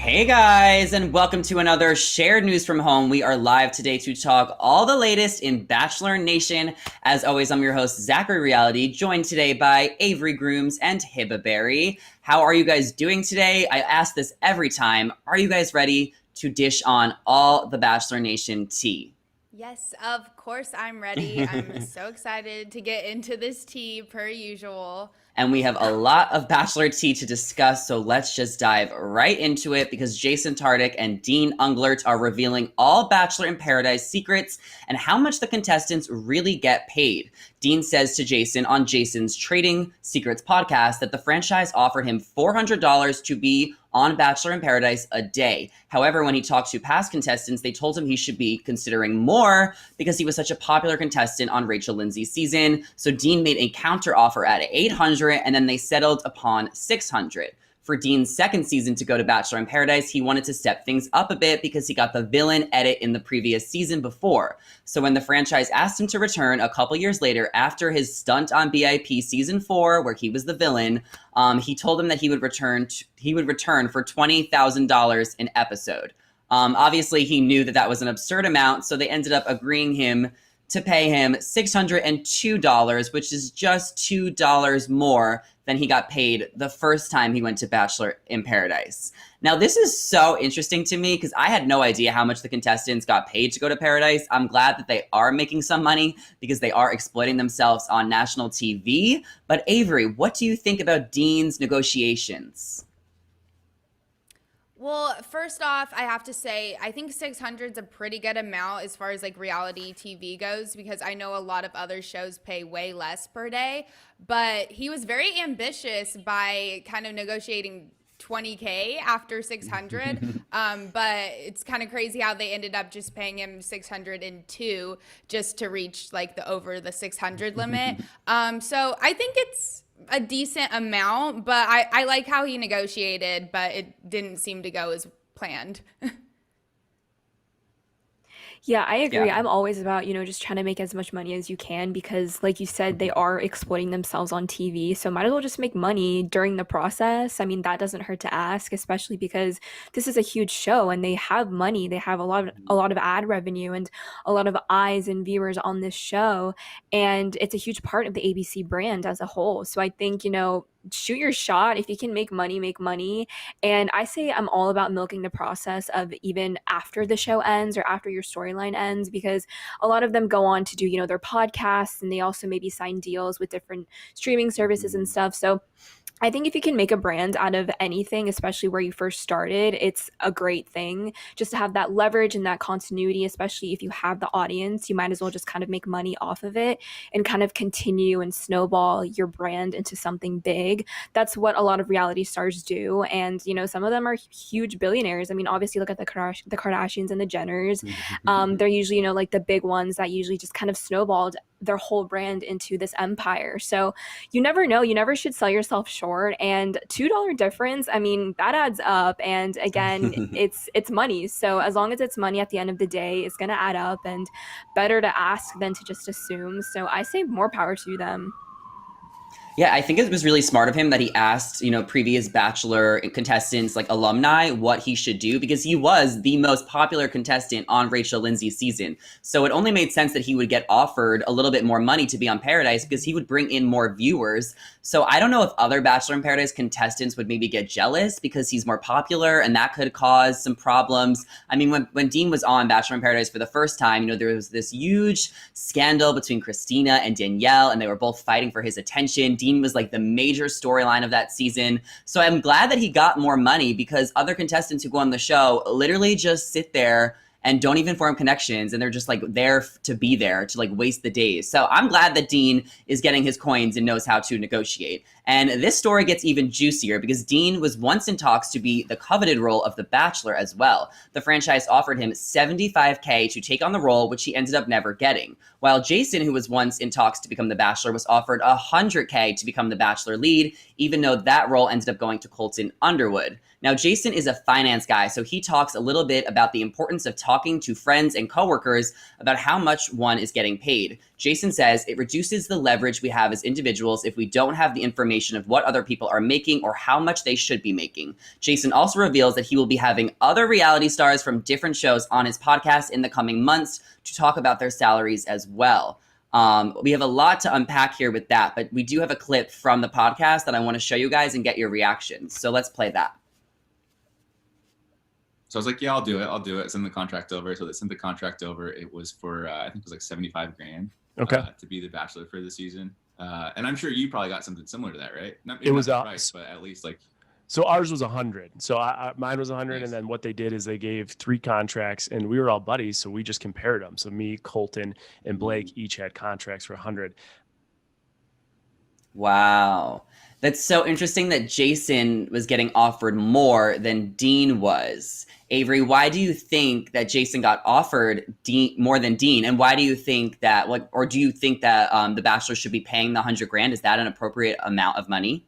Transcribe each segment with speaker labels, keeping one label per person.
Speaker 1: Hey guys, and welcome to another Shared News from Home. We are live today to talk all the latest in Bachelor Nation. As always, I'm your host, Zachary Reality, joined today by Avery Grooms and Hibba Berry. How are you guys doing today? I ask this every time. Are you guys ready to dish on all the Bachelor Nation tea?
Speaker 2: Yes, of course I'm ready. I'm so excited to get into this tea per usual.
Speaker 1: And we have a lot of Bachelor tea to discuss, so let's just dive right into it because Jason Tartick and Dean Unglert are revealing all Bachelor in Paradise secrets and how much the contestants really get paid. Dean says to Jason on Jason's Trading Secrets podcast that the franchise offered him $400 to be on Bachelor in Paradise a day. However, when he talked to past contestants, they told him he should be considering more because he was such a popular contestant on Rachel Lindsay's season. So Dean made a counter offer at $800 and then they settled upon $600. For Dean's second season to go to Bachelor in Paradise, he wanted to step things up a bit because he got the villain edit in the previous season before. So when the franchise asked him to return a couple years later after his stunt on BIP season 4, where he was the villain, he told him that he would return for $20,000 an episode. Obviously, he knew that was an absurd amount, so they ended up agreeing to pay him $602, which is just $2 more than he got paid the first time he went to Bachelor in Paradise. Now, this is so interesting to me because I had no idea how much the contestants got paid to go to Paradise. I'm glad that they are making some money because they are exploiting themselves on national TV. But Avery, what do you think about Dean's negotiations?
Speaker 2: Well, first off, I have to say, I think 600 is a pretty good amount as far as like reality TV goes because I know a lot of other shows pay way less per day. But he was very ambitious by kind of negotiating 20K after 600. But it's kind of crazy how they ended up just paying him 602 just to reach like the over the 600 limit. So I think it's a decent amount, but I like how he negotiated, but it didn't seem to go as planned.
Speaker 3: Yeah, I agree.
Speaker 1: Yeah.
Speaker 3: I'm always about, just trying to make as much money as you can because, like you said, they are exploiting themselves on TV. So might as well just make money during the process. I mean, that doesn't hurt to ask, especially because this is a huge show and they have money. They have a lot of ad revenue and a lot of eyes and viewers on this show. And it's a huge part of the ABC brand as a whole. So I think, shoot your shot. If you can make money, make money. And I say I'm all about milking the process of even after the show ends or after your storyline ends, because a lot of them go on to do, their podcasts and they also maybe sign deals with different streaming services and stuff. So I think if you can make a brand out of anything, especially where you first started, it's a great thing just to have that leverage and that continuity, especially if you have the audience. You might as well just kind of make money off of it and kind of continue and snowball your brand into something big. That's what a lot of reality stars do. And, some of them are huge billionaires. I mean, obviously, look at the Kardashians and the Jenners. They're usually, like the big ones that usually just kind of snowballed their whole brand into this empire. So you never know. You never should sell yourself short. And $2 difference, I mean, that adds up. And again, it's money. So as long as it's money at the end of the day, it's gonna add up and better to ask than to just assume. So I say more power to them.
Speaker 1: Yeah, I think it was really smart of him that he asked, previous Bachelor contestants, like alumni, what he should do because he was the most popular contestant on Rachel Lindsay's season. So it only made sense that he would get offered a little bit more money to be on Paradise because he would bring in more viewers. So I don't know if other Bachelor in Paradise contestants would maybe get jealous because he's more popular and that could cause some problems. I mean, when Dean was on Bachelor in Paradise for the first time, there was this huge scandal between Christina and Danielle and they were both fighting for his attention. Dean was like the major storyline of that season. So I'm glad that he got more money because other contestants who go on the show literally just sit there and don't even form connections. And they're just like there to be there to like waste the days. So I'm glad that Dean is getting his coins and knows how to negotiate. And this story gets even juicier because Dean was once in talks to be the coveted role of The Bachelor as well. The franchise offered him $75K to take on the role, which he ended up never getting. While Jason, who was once in talks to become The Bachelor, was offered $100K to become the Bachelor lead, even though that role ended up going to Colton Underwood. Now, Jason is a finance guy, so he talks a little bit about the importance of talking talking to friends and coworkers about how much one is getting paid. Jason says it reduces the leverage we have as individuals if we don't have the information of what other people are making or how much they should be making. Jason also reveals that he will be having other reality stars from different shows on his podcast in the coming months to talk about their salaries as well. We have a lot to unpack here with that, but we do have a clip from the podcast that I want to show you guys and get your reactions. So let's play that.
Speaker 4: So I was like, yeah, I'll do it. Send the contract over. So they sent the contract over. It was for, I think it was like 75 grand to be the Bachelor for the season. And I'm sure you probably got something similar to that, right?
Speaker 5: It was
Speaker 4: not the price, but at least like.
Speaker 5: So ours was 100. So mine was 100.
Speaker 4: Nice.
Speaker 5: And then what they did is they gave 3 contracts and we were all buddies. So we just compared them. So me, Colton, and Blake each had contracts for 100.
Speaker 1: Wow. That's so interesting that Jason was getting offered more than Dean was. Avery, why do you think that Jason got offered more than Dean? And why do you think that, or do you think that the Bachelor should be paying the 100 grand? Is that an appropriate amount of money?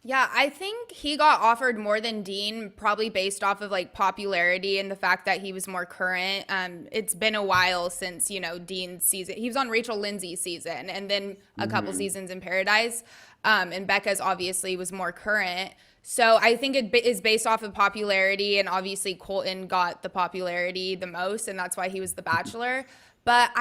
Speaker 2: Yeah, I think he got offered more than Dean, probably based off of like popularity and the fact that he was more current. It's been a while since, Dean's season. He was on Rachel Lindsay's season and then a couple seasons in Paradise. And Becca's obviously was more current. So I think it is based off of popularity, and obviously Colton got the popularity the most, and that's why he was the Bachelor. But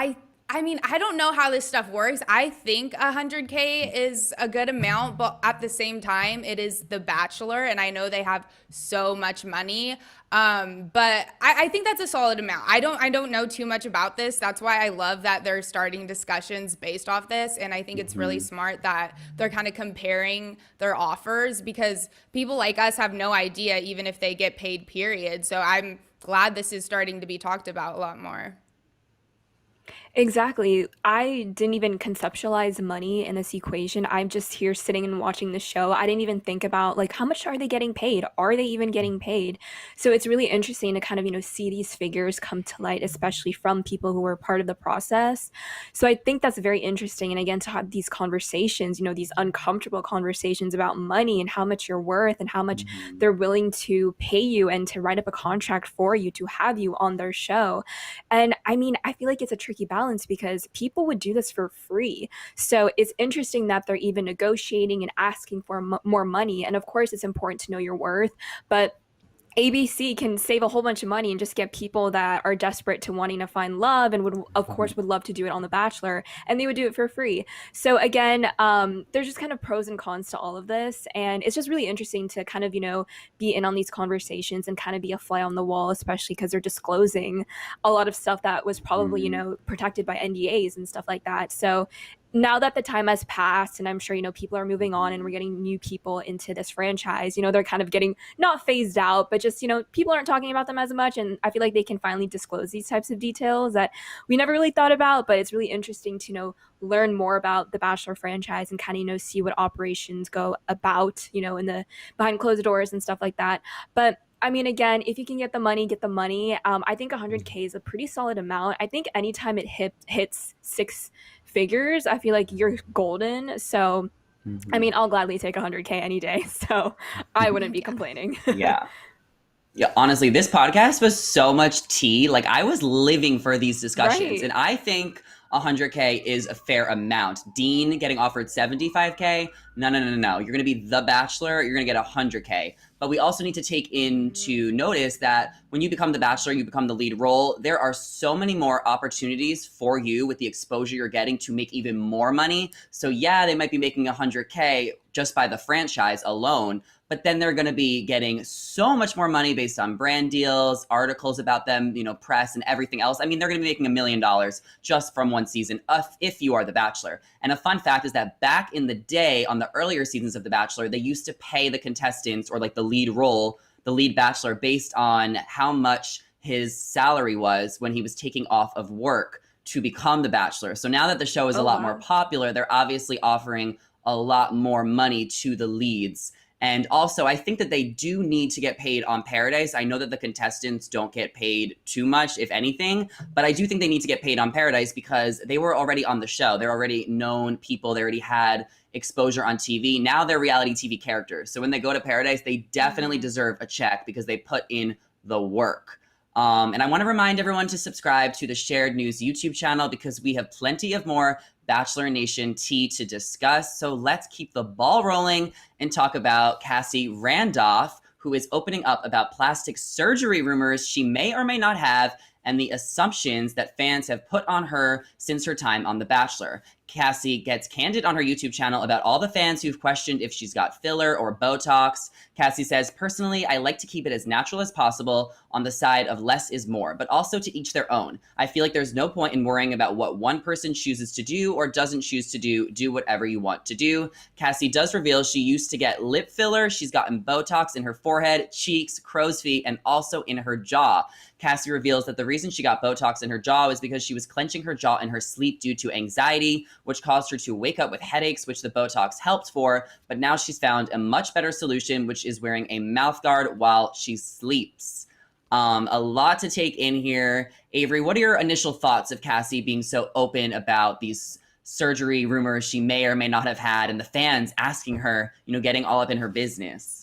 Speaker 2: I mean, I don't know how this stuff works. I think 100K is a good amount, but at the same time, it is The Bachelor, and I know they have so much money. But I think that's a solid amount. I don't know too much about this. That's why I love that they're starting discussions based off this, and I think it's really smart that they're kind of comparing their offers, because people like us have no idea even if they get paid, period. So I'm glad this is starting to be talked about a lot more.
Speaker 3: Exactly. I didn't even conceptualize money in this equation. I'm just here sitting and watching the show. I didn't even think about like how much are they getting paid? Are they even getting paid? So it's really interesting to kind of, see these figures come to light, especially from people who were part of the process. So I think that's very interesting. And again, to have these conversations, these uncomfortable conversations about money and how much you're worth and how much they're willing to pay you and to write up a contract for you to have you on their show. And I mean, I feel like it's a tricky balance because people would do this for free. So it's interesting that they're even negotiating and asking for more money. And of course, it's important to know your worth, but ABC can save a whole bunch of money and just get people that are desperate to wanting to find love and would love to do it on The Bachelor, and they would do it for free. So again, there's just kind of pros and cons to all of this, and it's just really interesting to kind of be in on these conversations and kind of be a fly on the wall, especially because they're disclosing a lot of stuff that was probably protected by NDAs and stuff like that. So now that the time has passed, and I'm sure, people are moving on and we're getting new people into this franchise, they're kind of getting not phased out, but just, people aren't talking about them as much. And I feel like they can finally disclose these types of details that we never really thought about, but it's really interesting to, learn more about the Bachelor franchise and kind of, see what operations go about, in the behind closed doors and stuff like that. But I mean, again, if you can get the money, get the money. I think 100K is a pretty solid amount. I think anytime it hits 6 figures, I feel like you're golden. So, I mean, I'll gladly take 100K any day. So I wouldn't be complaining.
Speaker 1: Yeah. Yeah, honestly, this podcast was so much tea. Like, I was living for these discussions,
Speaker 3: Right.
Speaker 1: and I think 100K is a fair amount. Dean getting offered 75K? No. You're going to be the Bachelor. You're going to get 100K. But we also need to take into notice that when you become the Bachelor, you become the lead role. There are so many more opportunities for you with the exposure you're getting to make even more money. So yeah, they might be making 100K just by the franchise alone, but then they're going to be getting so much more money based on brand deals, articles about them, press and everything else. I mean, they're going to be making $1 million just from one season if you are the Bachelor. And a fun fact is that back in the day on the earlier seasons of The Bachelor, they used to pay the contestants or like the lead role, the lead Bachelor, based on how much his salary was when he was taking off of work to become the Bachelor. So now that the show is a lot more popular, they're obviously offering a lot more money to the leads. And also, I think that they do need to get paid on Paradise. I know that the contestants don't get paid too much, if anything, but I do think they need to get paid on Paradise because they were already on the show. They're already known people. They already had exposure on TV. Now they're reality TV characters. So when they go to Paradise, they definitely deserve a check because they put in the work. And I want to remind everyone to subscribe to the Shared News YouTube channel because we have plenty of more Bachelor Nation tea to discuss. So let's keep the ball rolling and talk about Cassie Randolph, who is opening up about plastic surgery rumors she may or may not have and the assumptions that fans have put on her since her time on The Bachelor. Cassie gets candid on her YouTube channel about all the fans who've questioned if she's got filler or Botox. Cassie says, personally, I like to keep it as natural as possible on the side of less is more, but also to each their own. I feel like there's no point in worrying about what one person chooses to do or doesn't choose to do. Do whatever you want to do. Cassie does reveal she used to get lip filler. She's gotten Botox in her forehead, cheeks, crow's feet, and also in her jaw. Cassie reveals that the reason she got Botox in her jaw was because she was clenching her jaw in her sleep due to anxiety, which caused her to wake up with headaches, which the Botox helped for. But now she's found a much better solution, which is wearing a mouth guard while she sleeps. A lot to take in here. Avery, what are your initial thoughts of Cassie being so open about these surgery rumors she may or may not have had and the fans asking her, getting all up in her business?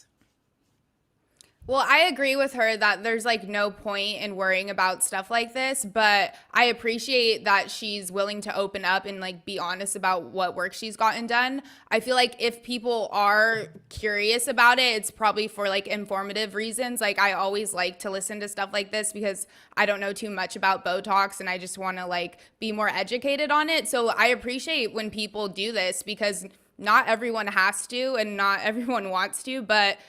Speaker 2: Well, I agree with her that there's like no point in worrying about stuff like this, but I appreciate that she's willing to open up and like be honest about what work she's gotten done. I feel like if people are curious about it, it's probably for like informative reasons. Like I always like to listen to stuff like this because I don't know too much about Botox and I just want to like be more educated on it. So I appreciate when people do this because not everyone has to and not everyone wants to, but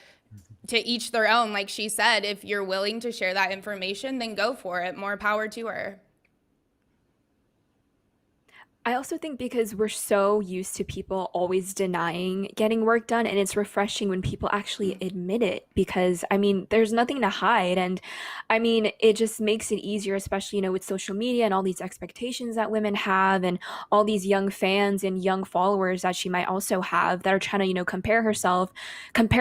Speaker 2: to each their own. Like she said, if you're willing to share that information, then go for it. More power to her.
Speaker 3: I also think because we're so used to people always denying getting work done, and it's refreshing when people actually admit it because, I mean, there's nothing to hide. And I mean, it just makes it easier, especially, with social media and all these expectations that women have and all these young fans and young followers that she might also have that are trying to, compare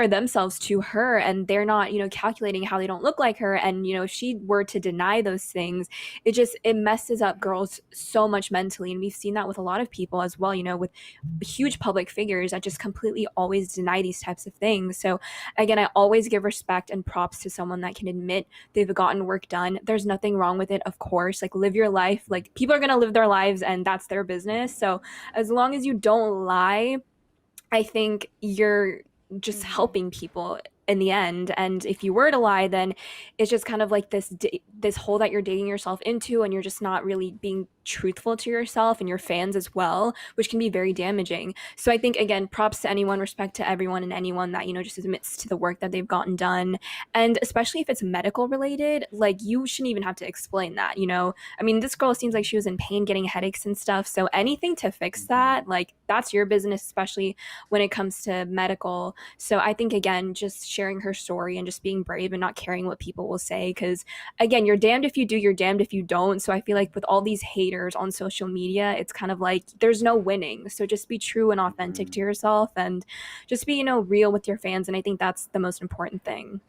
Speaker 3: themselves to her. And they're not, calculating how they don't look like her. And, if she were to deny those things, it messes up girls so much mentally. And we've seen that with a lot of people as well, with huge public figures that just completely always deny these types of things. So again, I always give respect and props to someone that can admit they've gotten work done. There's nothing wrong with it, of course. Like, live your life. Like, people are going to live their lives and that's their business. So as long as you don't lie, I think you're just helping people in the end. And if you were to lie, then it's just kind of like this hole that you're digging yourself into, and you're just not really being truthful to yourself and your fans as well, which can be very damaging. So I think, again, props to anyone, respect to everyone and anyone that, just admits to the work that they've gotten done. And especially if it's medical related, like, you shouldn't even have to explain that, I mean, this girl seems like she was in pain getting headaches and stuff. So anything to fix that, like, that's your business, especially when it comes to medical. So I think, again, just sharing her story and just being brave and not caring what people will say, because again, you're damned if you do, you're damned if you don't. So I feel like with all these haters on social media, it's kind of like there's no winning. So just be true and authentic to yourself and just be, real with your fans. And I think that's the most important thing.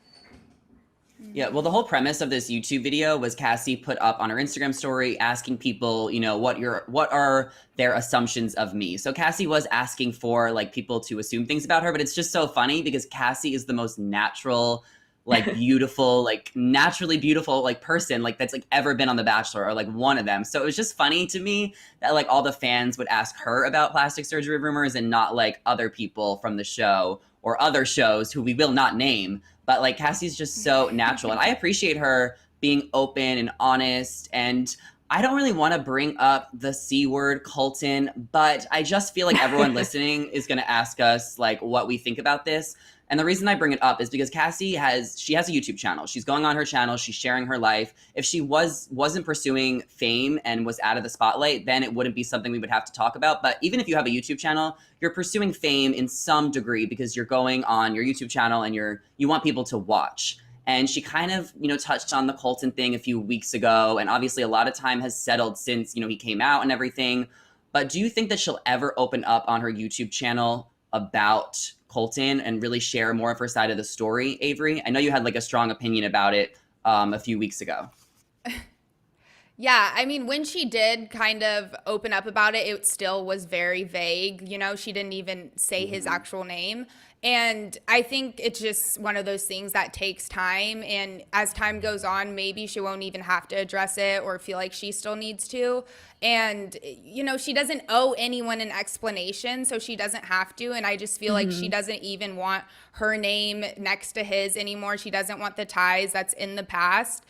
Speaker 1: Yeah, well, the whole premise of this YouTube video was Cassie put up on her Instagram story asking people, what are their assumptions of me? So Cassie was asking for like people to assume things about her, but it's just so funny because Cassie is the most natural, like beautiful, like naturally beautiful, like person, like that's like ever been on The Bachelor or like one of them. So it was just funny to me that like all the fans would ask her about plastic surgery rumors and not like other people from the show or other shows who we will not name. But like Cassie's just so natural, and I appreciate her being open and honest. And I don't really want to bring up the C word, Colton, but I just feel like everyone listening is going to ask us like what we think about this. And the reason I bring it up is because Cassie has a YouTube channel. She's going on her channel. She's sharing her life. If she wasn't pursuing fame and was out of the spotlight, then it wouldn't be something we would have to talk about. But even if you have a YouTube channel, you're pursuing fame in some degree because you're going on your YouTube channel and you want people to watch. And she kind of, touched on the Colton thing a few weeks ago. And obviously a lot of time has settled since, he came out and everything. But do you think that she'll ever open up on her YouTube channel about Colton and really share more of her side of the story, Avery? I know you had like a strong opinion about it a few weeks ago.
Speaker 2: Yeah, I mean, when she did kind of open up about it, it still was very vague. She didn't even say his actual name. And I think it's just one of those things that takes time. And as time goes on, maybe she won't even have to address it or feel like she still needs to. And, you know, she doesn't owe anyone an explanation, so she doesn't have to. And I just feel like she doesn't even want her name next to his anymore. She doesn't want the ties that's in the past.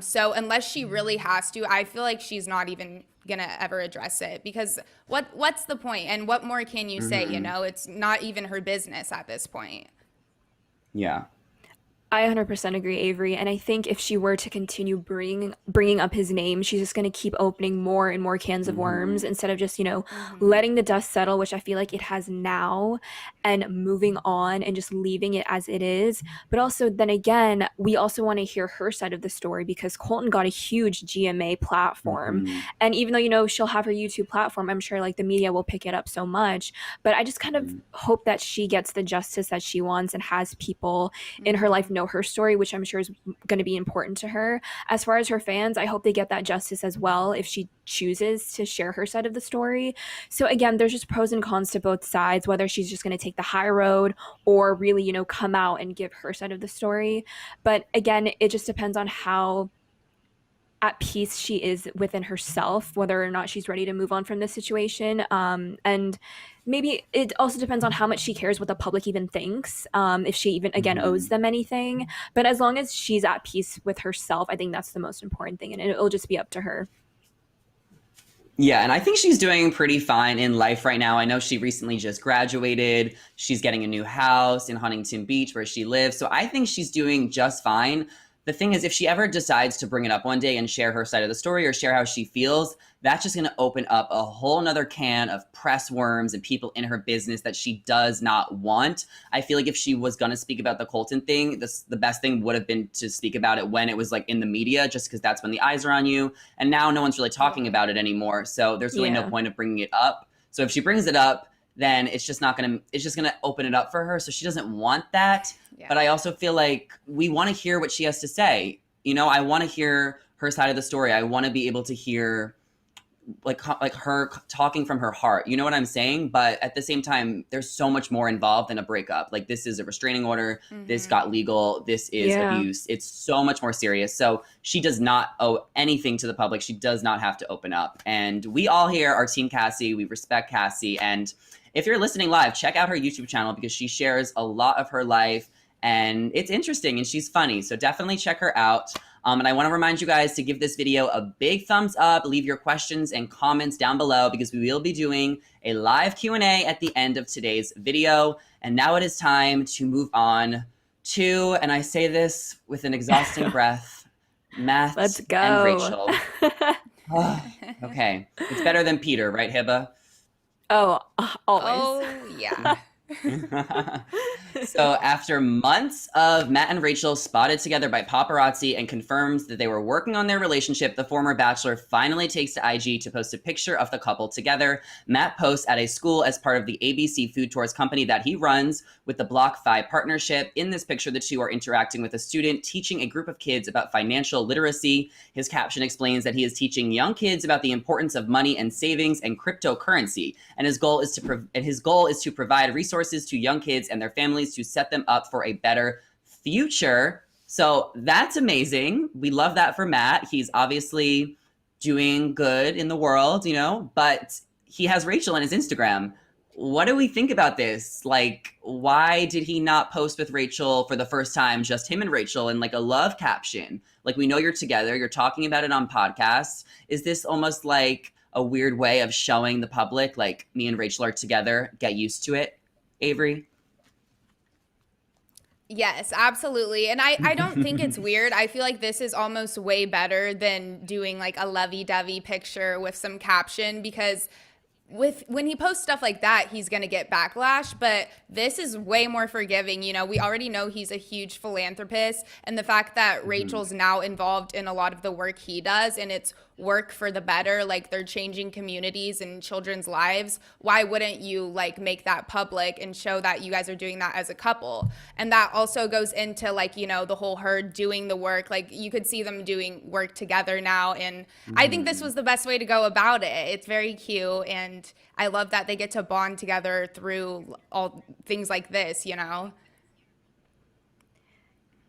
Speaker 2: So unless she really has to, I feel like she's not even gonna ever address it, because what's the point, and what more can you say? You know, it's not even her business at this point.
Speaker 1: Yeah.
Speaker 3: I 100% agree, Avery. And I think if she were to continue bringing up his name, she's just going to keep opening more and more cans of worms instead of just, you know, letting the dust settle, which I feel like it has now, and moving on and just leaving it as it is. But also, then again, we also want to hear her side of the story, because Colton got a huge GMA platform. And even though, you know, she'll have her YouTube platform, I'm sure like the media will pick it up so much. But I just kind of hope that she gets the justice that she wants and has people in her life know her story, which I'm sure is going to be important to her. As far as her fans, I hope they get that justice as well if she chooses to share her side of the story. So again, there's just pros and cons to both sides, whether she's just going to take the high road or really, you know, come out and give her side of the story. But again, it just depends on how at peace she is within herself, whether or not she's ready to move on from this situation. And maybe it also depends on how much she cares what the public even thinks, if she even, again, owes them anything. But as long as she's at peace with herself, I think that's the most important thing, and it'll just be up to her.
Speaker 1: Yeah, and I think she's doing pretty fine in life right now. I know she recently just graduated. She's getting a new house in Huntington Beach where she lives. So I think she's doing just fine. The thing is, if she ever decides to bring it up one day and share her side of the story or share how she feels, that's just going to open up a whole nother can of press worms and people in her business that she does not want. I feel like if she was going to speak about the Colton thing, the best thing would have been to speak about it when it was like in the media, just because that's when the eyes are on you. And now no one's really talking about it anymore. So there's really no point of bringing it up. So if she brings it up, then it's just going to open it up for her. So she doesn't want that. Yeah. But I also feel like we want to hear what she has to say. You know, I want to hear her side of the story. I want to be able to hear like her talking from her heart. You know what I'm saying? But at the same time, there's so much more involved than a breakup. Like, this is a restraining order. This got legal. This is abuse. It's so much more serious. So she does not owe anything to the public. She does not have to open up. And we all here are Team Cassie. We respect Cassie. And if you're listening live, check out her YouTube channel, because she shares a lot of her life and it's interesting and she's funny. So definitely check her out. And I want to remind you guys to give this video a big thumbs up, leave your questions and comments down below, because we will be doing a live Q&A at the end of today's video. And now it is time to move on to, and I say this with an exhausting breath, Matt and Rachel. Okay. It's better than Peter, right, Hibba?
Speaker 3: Oh, always.
Speaker 2: Oh, yeah.
Speaker 1: So after months of Matt and Rachel spotted together by paparazzi and confirms that they were working on their relationship, the former Bachelor finally takes to IG to post a picture of the couple together. Matt posts at a school as part of the ABC Food Tours company that he runs with the Block 5 partnership. In this picture, the two are interacting with a student, teaching a group of kids about financial literacy. His caption explains that he is teaching young kids about the importance of money and savings and cryptocurrency. And his goal is to provide resources to young kids and their families to set them up for a better future. So that's amazing. We love that for Matt. He's obviously doing good in the world, you know, but he has Rachel on his Instagram. What do we think about this? Like, why did he not post with Rachel for the first time, just him and Rachel, and like a love caption? Like, we know you're together, you're talking about it on podcasts. Is this almost like a weird way of showing the public, like, me and Rachel are together, get used to it, Avery?
Speaker 2: Yes, absolutely. And I don't think it's weird. I feel like this is almost way better than doing like a lovey-dovey picture with some caption, because when he posts stuff like that, he's going to get backlash, but this is way more forgiving. You know, we already know he's a huge philanthropist, and the fact that Rachel's now involved in a lot of the work he does, and it's work for the better, like they're changing communities and children's lives, why wouldn't you like make that public and show that you guys are doing that as a couple? And that also goes into like, you know, the whole her doing the work. Like you could see them doing work together now. And I think this was the best way to go about it. It's very cute. And I love that they get to bond together through all things like this, you know?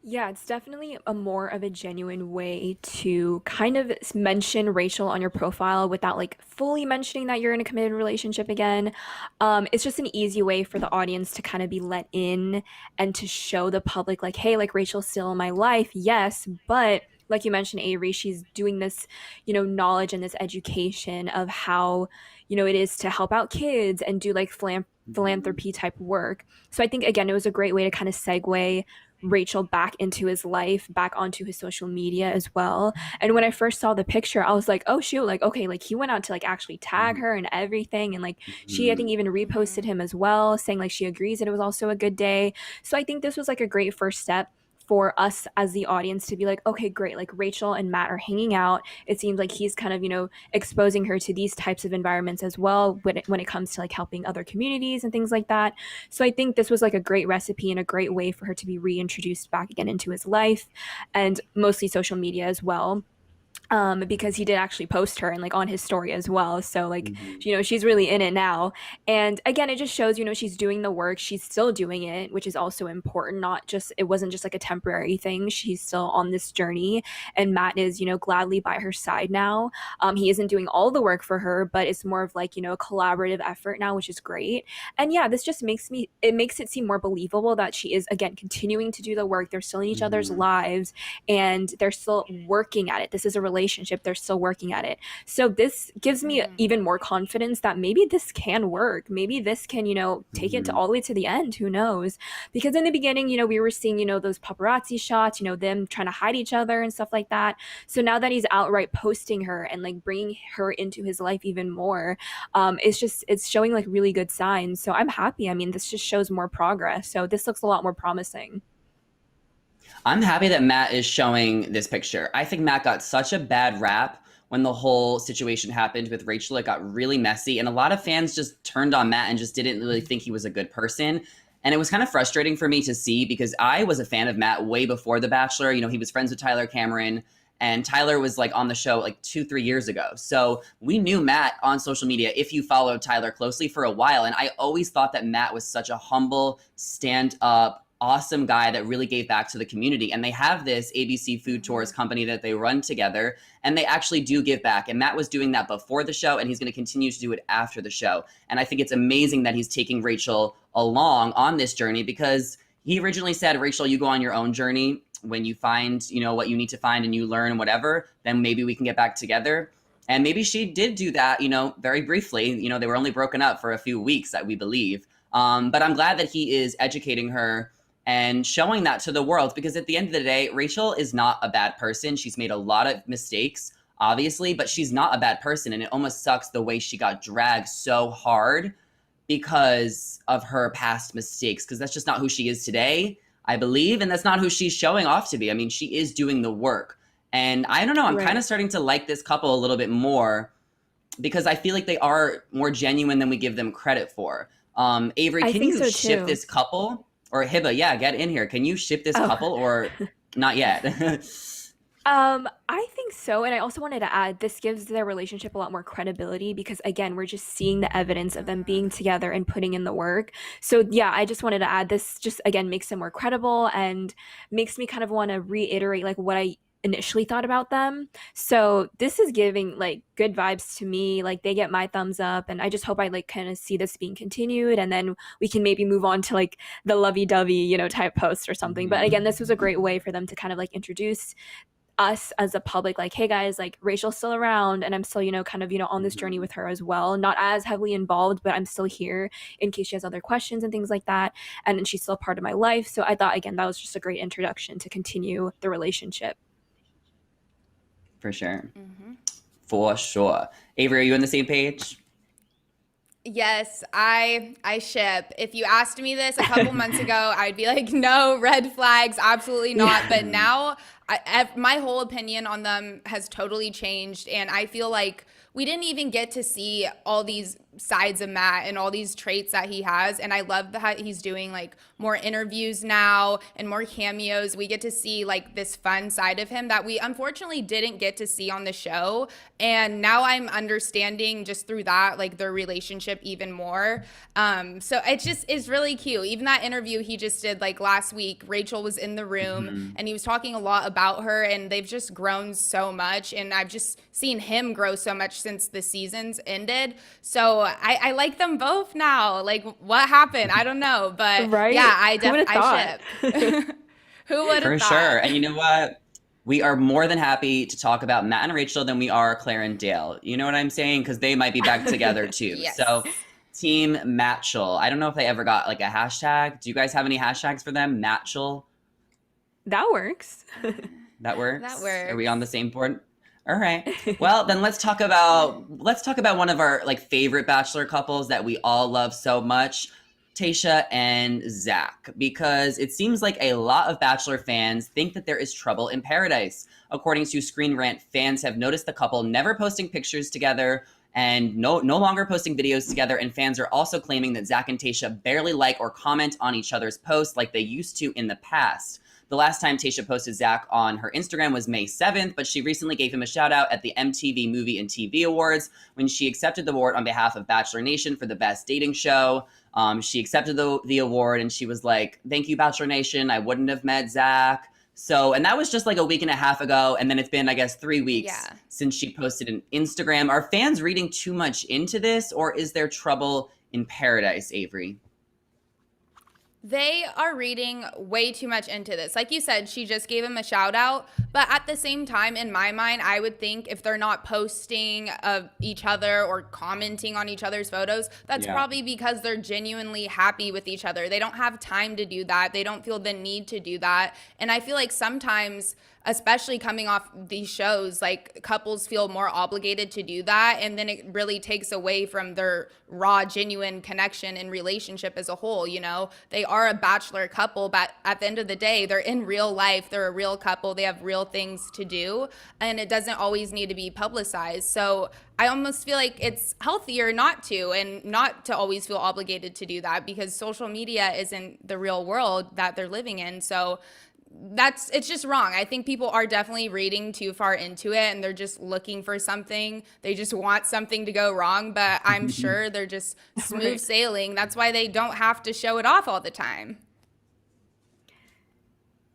Speaker 3: Yeah, it's definitely a more of a genuine way to kind of mention Rachel on your profile without like fully mentioning that you're in a committed relationship again. It's just an easy way for the audience to kind of be let in and to show the public like, hey, like Rachel's still in my life, yes, but like you mentioned, Avery, she's doing this, knowledge and this education of how, it is to help out kids and do like philanthropy type work. So I think again, it was a great way to kind of segue Rachel back into his life, back onto his social media as well. And when I first saw the picture, I was like, oh shoot, like okay, like he went out to like actually tag her and everything. And like she, I think, even reposted him as well, saying like she agrees that it was also a good day. So I think this was like a great first step for us as the audience to be like, okay, great, like Rachel and Matt are hanging out. It seems like he's kind of, exposing her to these types of environments as well when it comes to like helping other communities and things like that. So I think this was like a great recipe and a great way for her to be reintroduced back again into his life, and mostly social media as well. Because he did actually post her and like on his story as well. So like, she's really in it now. And again, it just shows, she's doing the work. She's still doing it, which is also important. It wasn't just like a temporary thing. She's still on this journey, and Matt is, gladly by her side now. He isn't doing all the work for her, but it's more of like, a collaborative effort now, which is great. And yeah, this just makes it seem more believable that she is again continuing to do the work. They're still in each other's lives and they're still working at it. This is a relationship, they're still working at it. So this gives me even more confidence that maybe this can work. Maybe this can, take it to all the way to the end. Who knows? Because in the beginning, we were seeing, those paparazzi shots, them trying to hide each other and stuff like that. So now that he's outright posting her and like bringing her into his life even more, it's showing like really good signs. So I'm happy. I mean, this just shows more progress. So this looks a lot more promising.
Speaker 1: I'm happy that Matt is showing this picture. I think Matt got such a bad rap when the whole situation happened with Rachel. It got really messy, and a lot of fans just turned on Matt and just didn't really think he was a good person. And it was kind of frustrating for me to see because I was a fan of Matt way before The Bachelor. He was friends with Tyler Cameron, and Tyler was like on the show like 2-3 years ago. So we knew Matt on social media if you followed Tyler closely for a while. And I always thought that Matt was such a humble, stand-up, awesome guy that really gave back to the community. And they have this ABC Food Tours company that they run together, and they actually do give back. And Matt was doing that before the show, and he's going to continue to do it after the show. And I think it's amazing that he's taking Rachel along on this journey, because he originally said, Rachel, you go on your own journey. When you find, what you need to find and you learn whatever, then maybe we can get back together. And maybe she did do that, very briefly. They were only broken up for a few weeks, that we believe. But I'm glad that he is educating her and showing that to the world, because at the end of the day, Rachel is not a bad person. She's made a lot of mistakes, obviously, but she's not a bad person. And it almost sucks the way she got dragged so hard because of her past mistakes, because that's just not who she is today, I believe. And that's not who she's showing off to be. I mean, she is doing the work. And I don't know, I'm kind of starting to like this couple a little bit more, because I feel like they are more genuine than we give them credit for. Avery, can you ship this couple? Or Hiba, yeah, get in here. Can you ship this couple or not yet?
Speaker 3: I think so. And I also wanted to add, this gives their relationship a lot more credibility, because again, we're just seeing the evidence of them being together and putting in the work. So yeah, I just wanted to add, this just again makes them more credible and makes me kind of want to reiterate like what I initially thought about them. So this is giving like good vibes to me. Like they get my thumbs up, and I just hope I like kind of see this being continued, and then we can maybe move on to like the lovey-dovey, type post or something. But again, this was a great way for them to kind of like introduce us as a public, like, hey guys, like Rachel's still around, and I'm still, kind of, on this journey with her as well. Not as heavily involved, but I'm still here in case she has other questions and things like that. And then she's still part of my life. So I thought, again, that was just a great introduction to continue the relationship.
Speaker 1: For sure. For sure. Avery, are you on the same page?
Speaker 2: Yes, I ship. If you asked me this a couple months ago, I'd be like, no, red flags, absolutely not. But now my whole opinion on them has totally changed, and I feel like we didn't even get to see all these sides of Matt and all these traits that he has. And I love that he's doing like more interviews now and more cameos. We get to see like this fun side of him that we unfortunately didn't get to see on the show. And now I'm understanding just through that, like their relationship even more. So it's really cute. Even that interview he just did like last week, Rachel was in the room and he was talking a lot about her, and they've just grown so much. And I've just seen him grow so much since the seasons ended. So I like them both now. Like, what happened? I don't know, but
Speaker 3: Right?
Speaker 2: yeah, I
Speaker 3: Who would've
Speaker 2: definitely ship. Who would
Speaker 1: For
Speaker 2: have thought?
Speaker 1: sure. And you know what? We are more than happy to talk about Matt and Rachel than we are Claire and Dale. You know what I'm saying? Because they might be back together too.
Speaker 2: Yes.
Speaker 1: So Team Matchel. I don't know if they ever got like a hashtag. Do you guys have any hashtags for them? Matchel?
Speaker 3: That works.
Speaker 1: That works?
Speaker 2: That works.
Speaker 1: Are we on the same board? All right. Well, then let's talk about one of our like favorite Bachelor couples that we all love so much, Tayshia and Zac, because it seems like a lot of Bachelor fans think that there is trouble in paradise. According to Screen Rant, fans have noticed the couple never posting pictures together and no longer posting videos together, and fans are also claiming that Zac and Tayshia barely like or comment on each other's posts like they used to in the past. The last time Tayshia posted Zac on her Instagram was May 7th, but she recently gave him a shout out at the MTV Movie and TV Awards when she accepted the award on behalf of Bachelor Nation for the best dating show. She accepted the award and she was like, "Thank you, Bachelor Nation. I wouldn't have met Zac." So, and that was just like a week and a half ago. And then it's been, I guess, 3 weeks since she posted an Instagram. Are fans reading too much into this, or is there trouble in paradise, Avery?
Speaker 2: They are reading way too much into this. Like you said, she just gave him a shout out. But at the same time, in my mind, I would think if they're not posting of each other or commenting on each other's photos, that's probably because they're genuinely happy with each other. They don't have time to do that. They don't feel the need to do that. And I feel like sometimes, especially coming off these shows, like couples feel more obligated to do that, and then it really takes away from their raw, genuine connection and relationship as a whole. You know, they are a Bachelor couple, but at the end of the day, they're in real life, they're a real couple, they have real things to do, and it doesn't always need to be publicized. So I almost feel like it's healthier not to, and not to always feel obligated to do that, because social media isn't the real world that they're living in. So it's just wrong. I think people are definitely reading too far into it, and they're just looking for something. They just want something to go wrong, but I'm sure they're just smooth sailing. That's why they don't have to show it off all the time.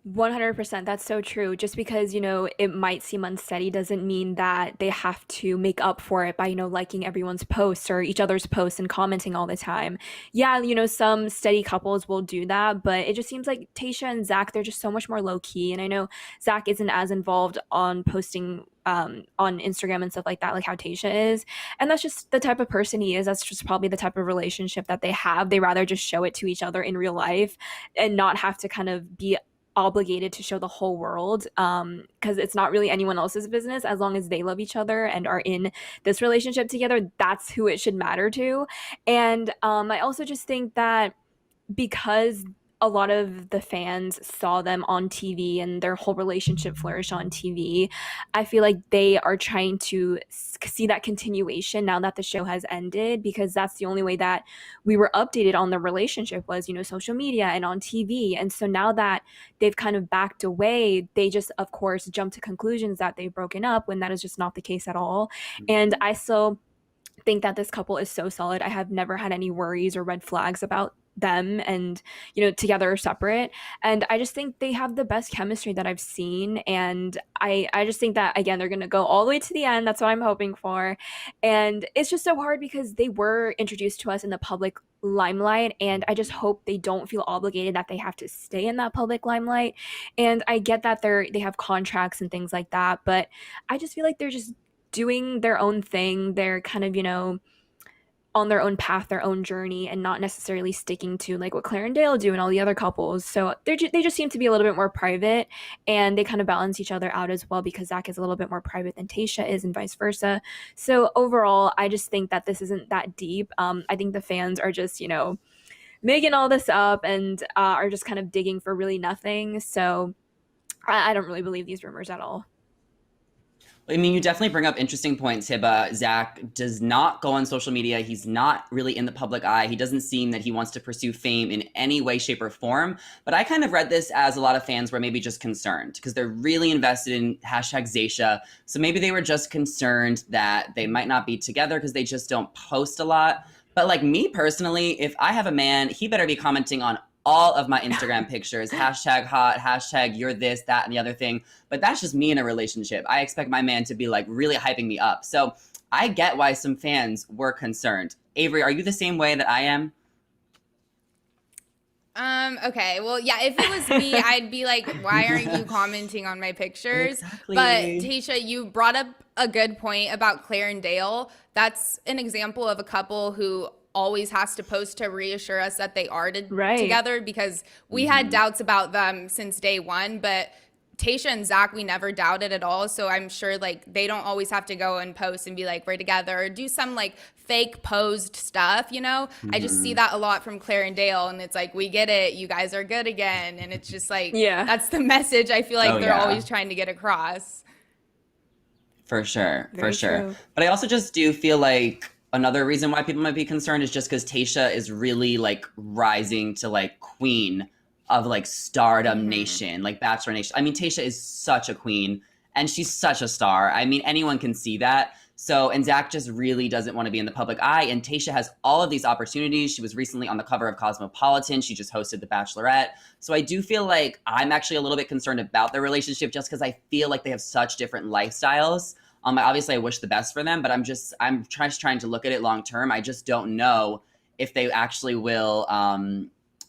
Speaker 3: 100%. That's so true. Just because, it might seem unsteady doesn't mean that they have to make up for it by, liking everyone's posts or each other's posts and commenting all the time. Yeah, some steady couples will do that, but it just seems like Tayshia and Zac, they're just so much more low key. And I know Zac isn't as involved on posting on Instagram and stuff like that, like how Tayshia is. And that's just the type of person he is. That's just probably the type of relationship that they have. They rather just show it to each other in real life and not have to kind of be obligated to show the whole world, because it's not really anyone else's business. As long as they love each other and are in this relationship together, that's who it should matter to. And I also just think that because a lot of the fans saw them on TV and their whole relationship flourish on TV, I feel like they are trying to see that continuation now that the show has ended, because that's the only way that we were updated on the relationship was, social media and on TV. And so now that they've kind of backed away, they just, of course, jump to conclusions that they've broken up, when that is just not the case at all. And I still think that this couple is so solid. I have never had any worries or red flags about them, and together or separate. And I just think they have the best chemistry that I've seen, and I just think that, again, they're gonna go all the way to the end. That's what I'm hoping for. And it's just so hard because they were introduced to us in the public limelight, and I just hope they don't feel obligated that they have to stay in that public limelight. And I get that they have contracts and things like that, but I just feel like they're just doing their own thing. They're kind of on their own path, their own journey, and not necessarily sticking to like what Claire and Dale do and all the other couples. So they just seem to be a little bit more private, and they kind of balance each other out as well, because Zac is a little bit more private than Tayshia is, and vice versa. So overall, I just think that this isn't that deep. I think the fans are just, making all this up and are just kind of digging for really nothing. So I don't really believe these rumors at all.
Speaker 1: I mean, you definitely bring up interesting points, Hiba. Zac does not go on social media. He's not really in the public eye. He doesn't seem that he wants to pursue fame in any way, shape, or form. But I kind of read this as a lot of fans were maybe just concerned because they're really invested in #Zacia. So maybe they were just concerned that they might not be together because they just don't post a lot. But like me personally, if I have a man, he better be commenting on all of my Instagram pictures, #hot, #you're this, that, and the other thing. But that's just me in a relationship. I expect my man to be like really hyping me up. So I get why some fans were concerned. Avery, are you the same way that I am?
Speaker 2: Okay. Well, yeah, if it was me, I'd be like, why aren't you commenting on my pictures?
Speaker 1: Exactly.
Speaker 2: But Tayshia, you brought up a good point about Claire and Dale. That's an example of a couple who always has to post to reassure us that they are together, because we had doubts about them since day one, but Tayshia and Zac, we never doubted at all. So I'm sure like they don't always have to go and post and be like, we're together, or do some like fake posed stuff, you know? I just see that a lot from Claire and Dale, and it's like, we get it, you guys are good again. And it's just like, that's the message I feel like they're always trying to get across.
Speaker 1: For sure,
Speaker 3: Very true.
Speaker 1: But I also just do feel like another reason why people might be concerned is just because Tayshia is really like rising to like queen of like stardom nation, like Bachelor Nation. I mean, Tayshia is such a queen and she's such a star. I mean, anyone can see that. So, and Zac just really doesn't want to be in the public eye. And Tayshia has all of these opportunities. She was recently on the cover of Cosmopolitan. She just hosted The Bachelorette. So I do feel like I'm actually a little bit concerned about their relationship just because I feel like they have such different lifestyles. Obviously I wish the best for them, but I'm trying to look at it long term. I just don't know if they actually will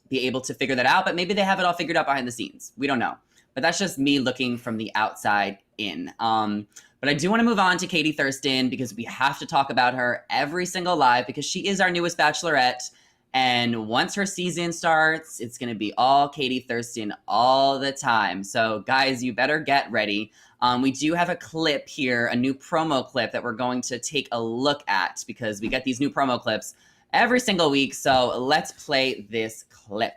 Speaker 1: be able to figure that out, but maybe they have it all figured out behind the scenes. We don't know. But that's just me looking from the outside in. But I do want to move on to Katie Thurston because we have to talk about her every single live because she is our newest Bachelorette. And once her season starts, it's going to be all Katie Thurston all the time. So guys, you better get ready. We do have a clip here, a new promo clip that we're going to take a look at because we get these new promo clips every single week. So let's play this clip.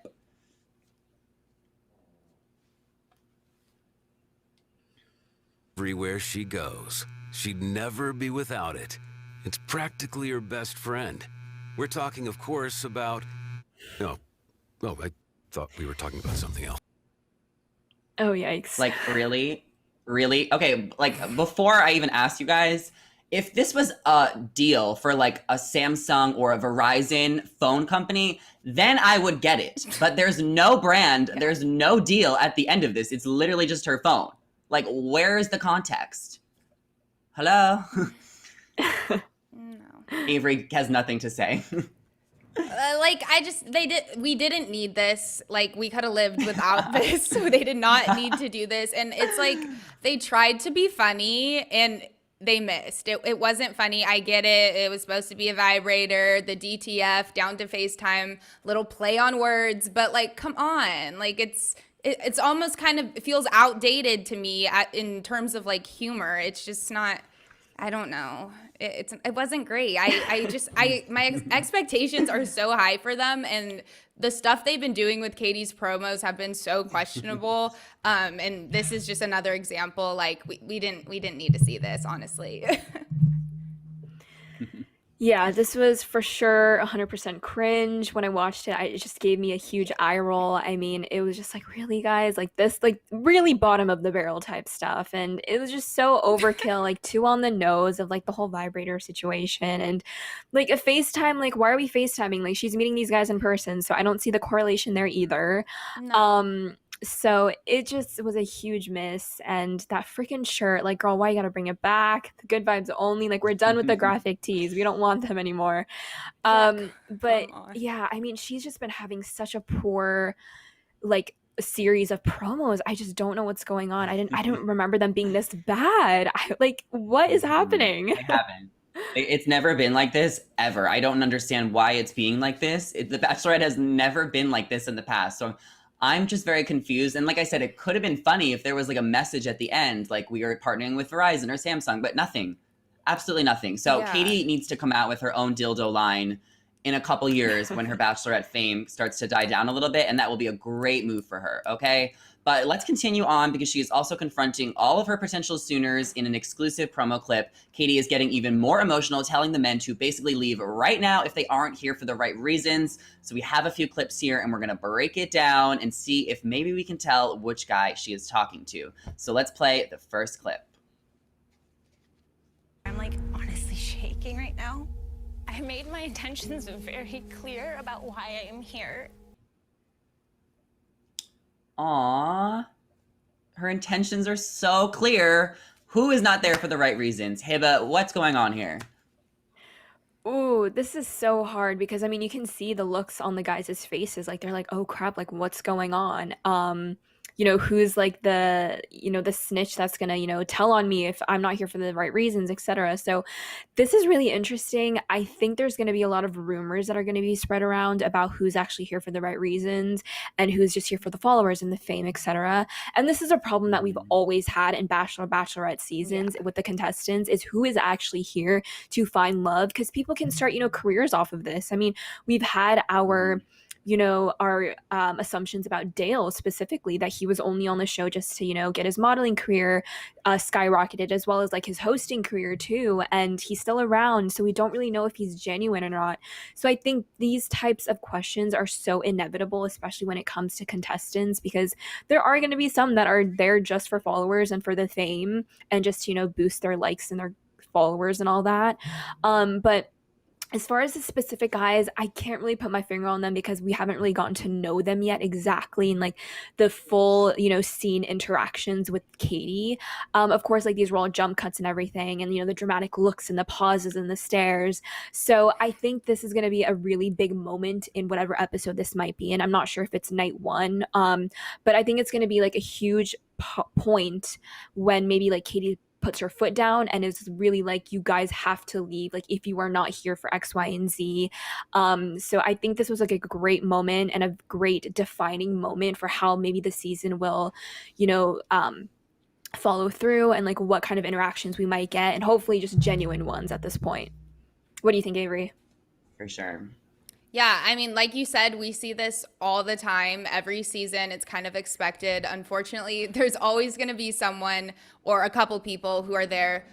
Speaker 6: Everywhere she goes, she'd never be without it. It's practically her best friend. We're talking, of course, about... Oh, I thought we were talking about something else.
Speaker 3: Oh, yikes.
Speaker 1: Like, really? Really? Okay, like, before I even ask you guys, if this was a deal for, like, a Samsung or a Verizon phone company, then I would get it. But there's no brand, there's no deal at the end of this. It's literally just her phone. Like, where's the context? Hello?
Speaker 2: No.
Speaker 1: Avery has nothing to say.
Speaker 2: We didn't need this. Like, we could have lived without this. So they did not need to do this. And it's like, they tried to be funny and they missed. It wasn't funny. I get it. It was supposed to be a vibrator, the DTF, down to FaceTime, little play on words. But like, come on. Like, it's almost kind of, it feels outdated to me in terms of like humor. It's just not, I don't know. It wasn't great. My expectations are so high for them, and the stuff they've been doing with Katie's promos have been so questionable. And this is just another example. Like we didn't need to see this, honestly.
Speaker 3: Yeah, this was for sure 100% cringe. When I watched it, it just gave me a huge eye roll. I mean, it was just like, really, guys? Like this, like really bottom of the barrel type stuff. And it was just so overkill, like too on the nose of like the whole vibrator situation. And like a FaceTime, like why are we FaceTiming? Like she's meeting these guys in person. So I don't see the correlation there either.
Speaker 2: No.
Speaker 3: So it just was a huge miss. And that freaking shirt, like, girl, why you gotta bring it back? The good vibes only. Like, we're done with the graphic tees. We don't want them anymore. But yeah, I mean, she's just been having such a poor, like, series of promos. I just don't know what's going on. I didn't remember them being this bad. What is happening?
Speaker 1: They haven't. It's never been like this ever. I don't understand why it's being like this. The Bachelorette has never been like this in the past. So I'm just very confused. And like I said, it could have been funny if there was like a message at the end, like we are partnering with Verizon or Samsung, but nothing, absolutely nothing. So yeah. Katie needs to come out with her own dildo line in a couple years when her Bachelorette fame starts to die down a little bit. And that will be a great move for her. Okay. But let's continue on because she is also confronting all of her potential Sooners in an exclusive promo clip. Katie is getting even more emotional, telling the men to basically leave right now if they aren't here for the right reasons. So we have a few clips here and we're going to break it down and see if maybe we can tell which guy she is talking to. So let's play the first clip.
Speaker 7: I'm like honestly shaking right now. I made my intentions very clear about why I am here.
Speaker 1: Aww. Her intentions are so clear. Who is not there for the right reasons? Hiba, what's going on here?
Speaker 3: Ooh, this is so hard because I mean you can see the looks on the guys' faces, like they're like, oh crap, like what's going on? Who's like the snitch that's gonna, tell on me if I'm not here for the right reasons, etc. So this is really interesting. I think there's gonna be a lot of rumors that are gonna be spread around about who's actually here for the right reasons and who's just here for the followers and the fame, etc. And this is a problem that we've always had in Bachelorette seasons with the contestants, is who is actually here to find love, because people can start, careers off of this. I mean, we've had our assumptions about Dale specifically, that he was only on the show just to, get his modeling career skyrocketed, as well as like his hosting career too. And he's still around, so we don't really know if he's genuine or not. So I think these types of questions are so inevitable, especially when it comes to contestants, because there are going to be some that are there just for followers and for the fame and just, boost their likes and their followers and all that. But as far as the specific guys, I can't really put my finger on them because we haven't really gotten to know them yet exactly, and like the full, scene interactions with Katie. Of course, like these were all jump cuts and everything, and the dramatic looks and the pauses and the stares. So I think this is going to be a really big moment in whatever episode this might be, and I'm not sure if it's night one. But I think it's going to be like a huge point when maybe like Katie puts her foot down and is really like, you guys have to leave, like if you are not here for X, Y, and Z. So I think this was like a great moment and a great defining moment for how maybe the season will, follow through, and like what kind of interactions we might get, and hopefully just genuine ones at this point. What do you think, Avery?
Speaker 1: For sure.
Speaker 2: Yeah, I mean, like you said, we see this all the time, every season. It's kind of expected. Unfortunately, there's always going to be someone or a couple people who are there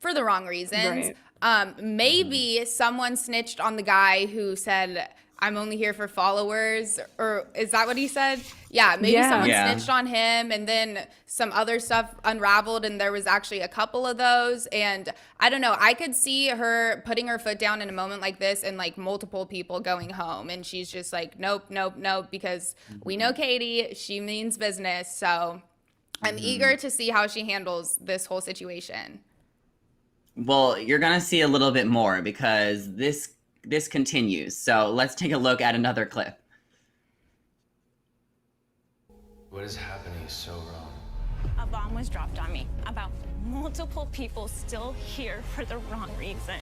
Speaker 2: for the wrong reasons.
Speaker 3: Right.
Speaker 2: Maybe someone snitched on the guy who said, I'm only here for followers, or is that what he said? Yeah, maybe someone snitched on him, and then some other stuff unraveled, and there was actually a couple of those. And I don't know, I could see her putting her foot down in a moment like this and like multiple people going home, and she's just like, nope, because we know Katie, she means business. So I'm eager to see how she handles this whole situation.
Speaker 1: Well, you're going to see a little bit more because this continues. So let's take a look at another clip.
Speaker 8: What is happening is so wrong.
Speaker 7: A bomb was dropped on me about multiple people still here for the wrong reason.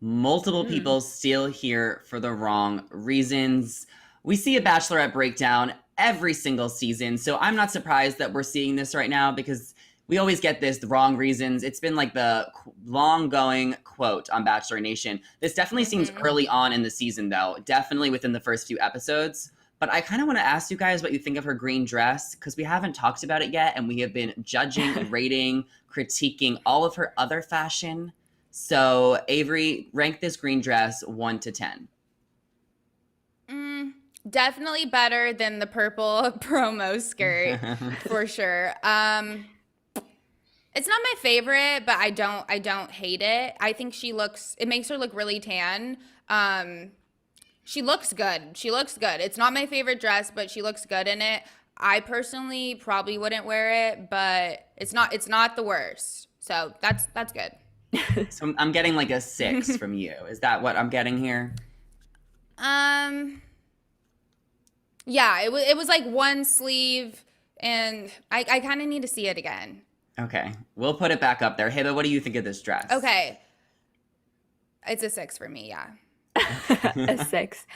Speaker 1: Multiple people still here for the wrong reasons. We see a Bachelorette breakdown every single season, so I'm not surprised that we're seeing this right now, because we always get this, the wrong reasons. It's been like the long-going quote on Bachelor Nation. This definitely seems early on in the season, though. Definitely within the first few episodes. But I kind of want to ask you guys what you think of her green dress, because we haven't talked about it yet, and we have been judging, rating, critiquing all of her other fashion. So, Avery, rank this green dress 1 to 10.
Speaker 2: Definitely better than the purple promo skirt, for sure. It's not my favorite, but I don't hate it. I think it makes her look really tan. She looks good. It's not my favorite dress, but she looks good in it. I personally probably wouldn't wear it, but it's not the worst. So that's good.
Speaker 1: So I'm getting like a 6 from you. Is that what I'm getting here?
Speaker 2: Yeah, it was like one sleeve, and I kind of need to see it again.
Speaker 1: Okay, we'll put it back up there. Hiba, what do you think of this dress?
Speaker 2: Okay. It's a 6 for me, yeah.
Speaker 3: A 6.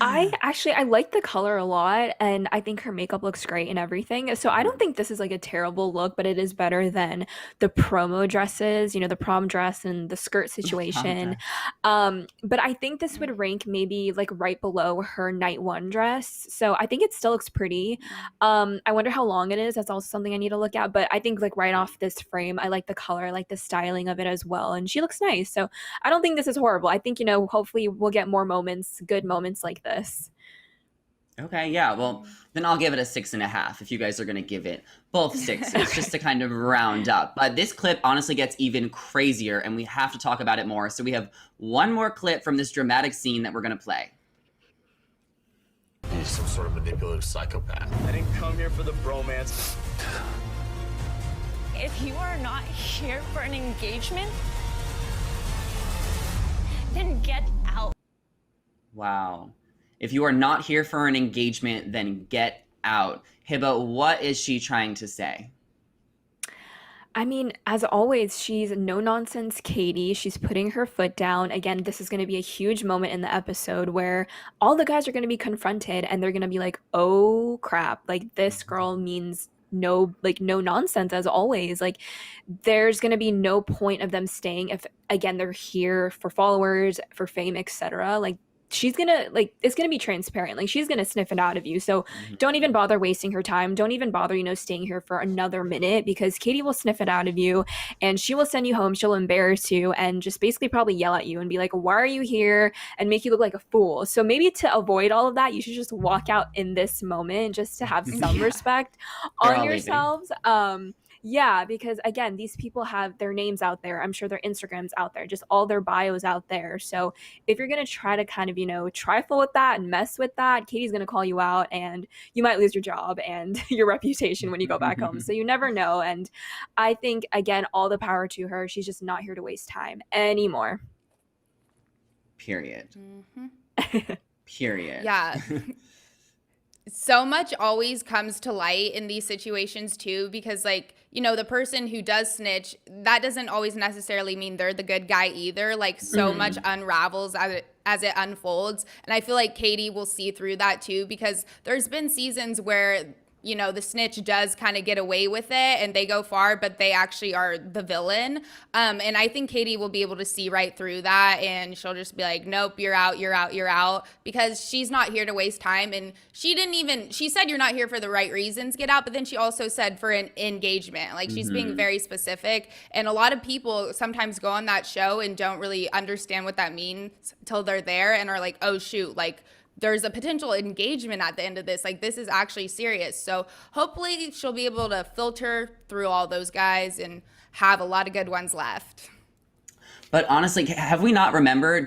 Speaker 3: I like the color a lot, and I think her makeup looks great and everything. So I don't think this is like a terrible look, but it is better than the promo dresses, the prom dress and the skirt
Speaker 1: Prom
Speaker 3: situation.
Speaker 1: dress.
Speaker 3: But I think this would rank maybe like right below her night one dress. So I think it still looks pretty. I wonder how long it is. That's also something I need to look at. But I think like right off this frame, I like the color, I like the styling of it as well. And she looks nice. So I don't think this is horrible. I think, hopefully we'll get more moments, good moments like this.
Speaker 1: Okay, yeah. Well, then I'll give it a 6.5 if you guys are gonna give it both 6s, just to kind of round up. But this clip honestly gets even crazier, and we have to talk about it more. So we have one more clip from this dramatic scene that we're gonna play.
Speaker 8: He's some sort of manipulative psychopath.
Speaker 9: I didn't come here for the bromance.
Speaker 7: If you are not here for an engagement, then get out.
Speaker 1: Wow. If you are not here for an engagement, then get out. Hibba, what is she trying to say?
Speaker 3: I mean, as always, she's no nonsense Katie. She's putting her foot down. Again, this is going to be a huge moment in the episode where all the guys are going to be confronted and they're going to be like, oh crap, like this girl means no nonsense as always. Like there's going to be no point of them staying if again they're here for followers, for fame, etc. Like she's gonna it's gonna be transparent. Like she's gonna sniff it out of you. So don't even bother wasting her time. Don't even bother, staying here for another minute, because Katie will sniff it out of you and she will send you home. She'll embarrass you and just basically probably yell at you and be like, why are you here? And make you look like a fool. So maybe to avoid all of that, you should just walk out in this moment just to have some respect on yourselves. Yeah, because again, these people have their names out there. I'm sure their Instagrams out there, just all their bios out there. So if you're going to try to kind of, trifle with that and mess with that, Katie's going to call you out and you might lose your job and your reputation when you go back home. So you never know. And I think, again, all the power to her. She's just not here to waste time anymore.
Speaker 1: Period. Period.
Speaker 2: Yeah. So much always comes to light in these situations too, because the person who does snitch, that doesn't always necessarily mean they're the good guy either. Like so much unravels as it unfolds. And I feel like Katie will see through that too, because there's been seasons where the snitch does kind of get away with it and they go far, but they actually are the villain. And I think Katie will be able to see right through that. And she'll just be like, nope, you're out, you're out, you're out, because she's not here to waste time. And she said, you're not here for the right reasons, get out. But then she also said for an engagement, like she's being very specific. And a lot of people sometimes go on that show and don't really understand what that means till they're there and are like, oh shoot, like there's a potential engagement at the end of this. Like this is actually serious. So hopefully she'll be able to filter through all those guys and have a lot of good ones left.
Speaker 1: But honestly, do we not remember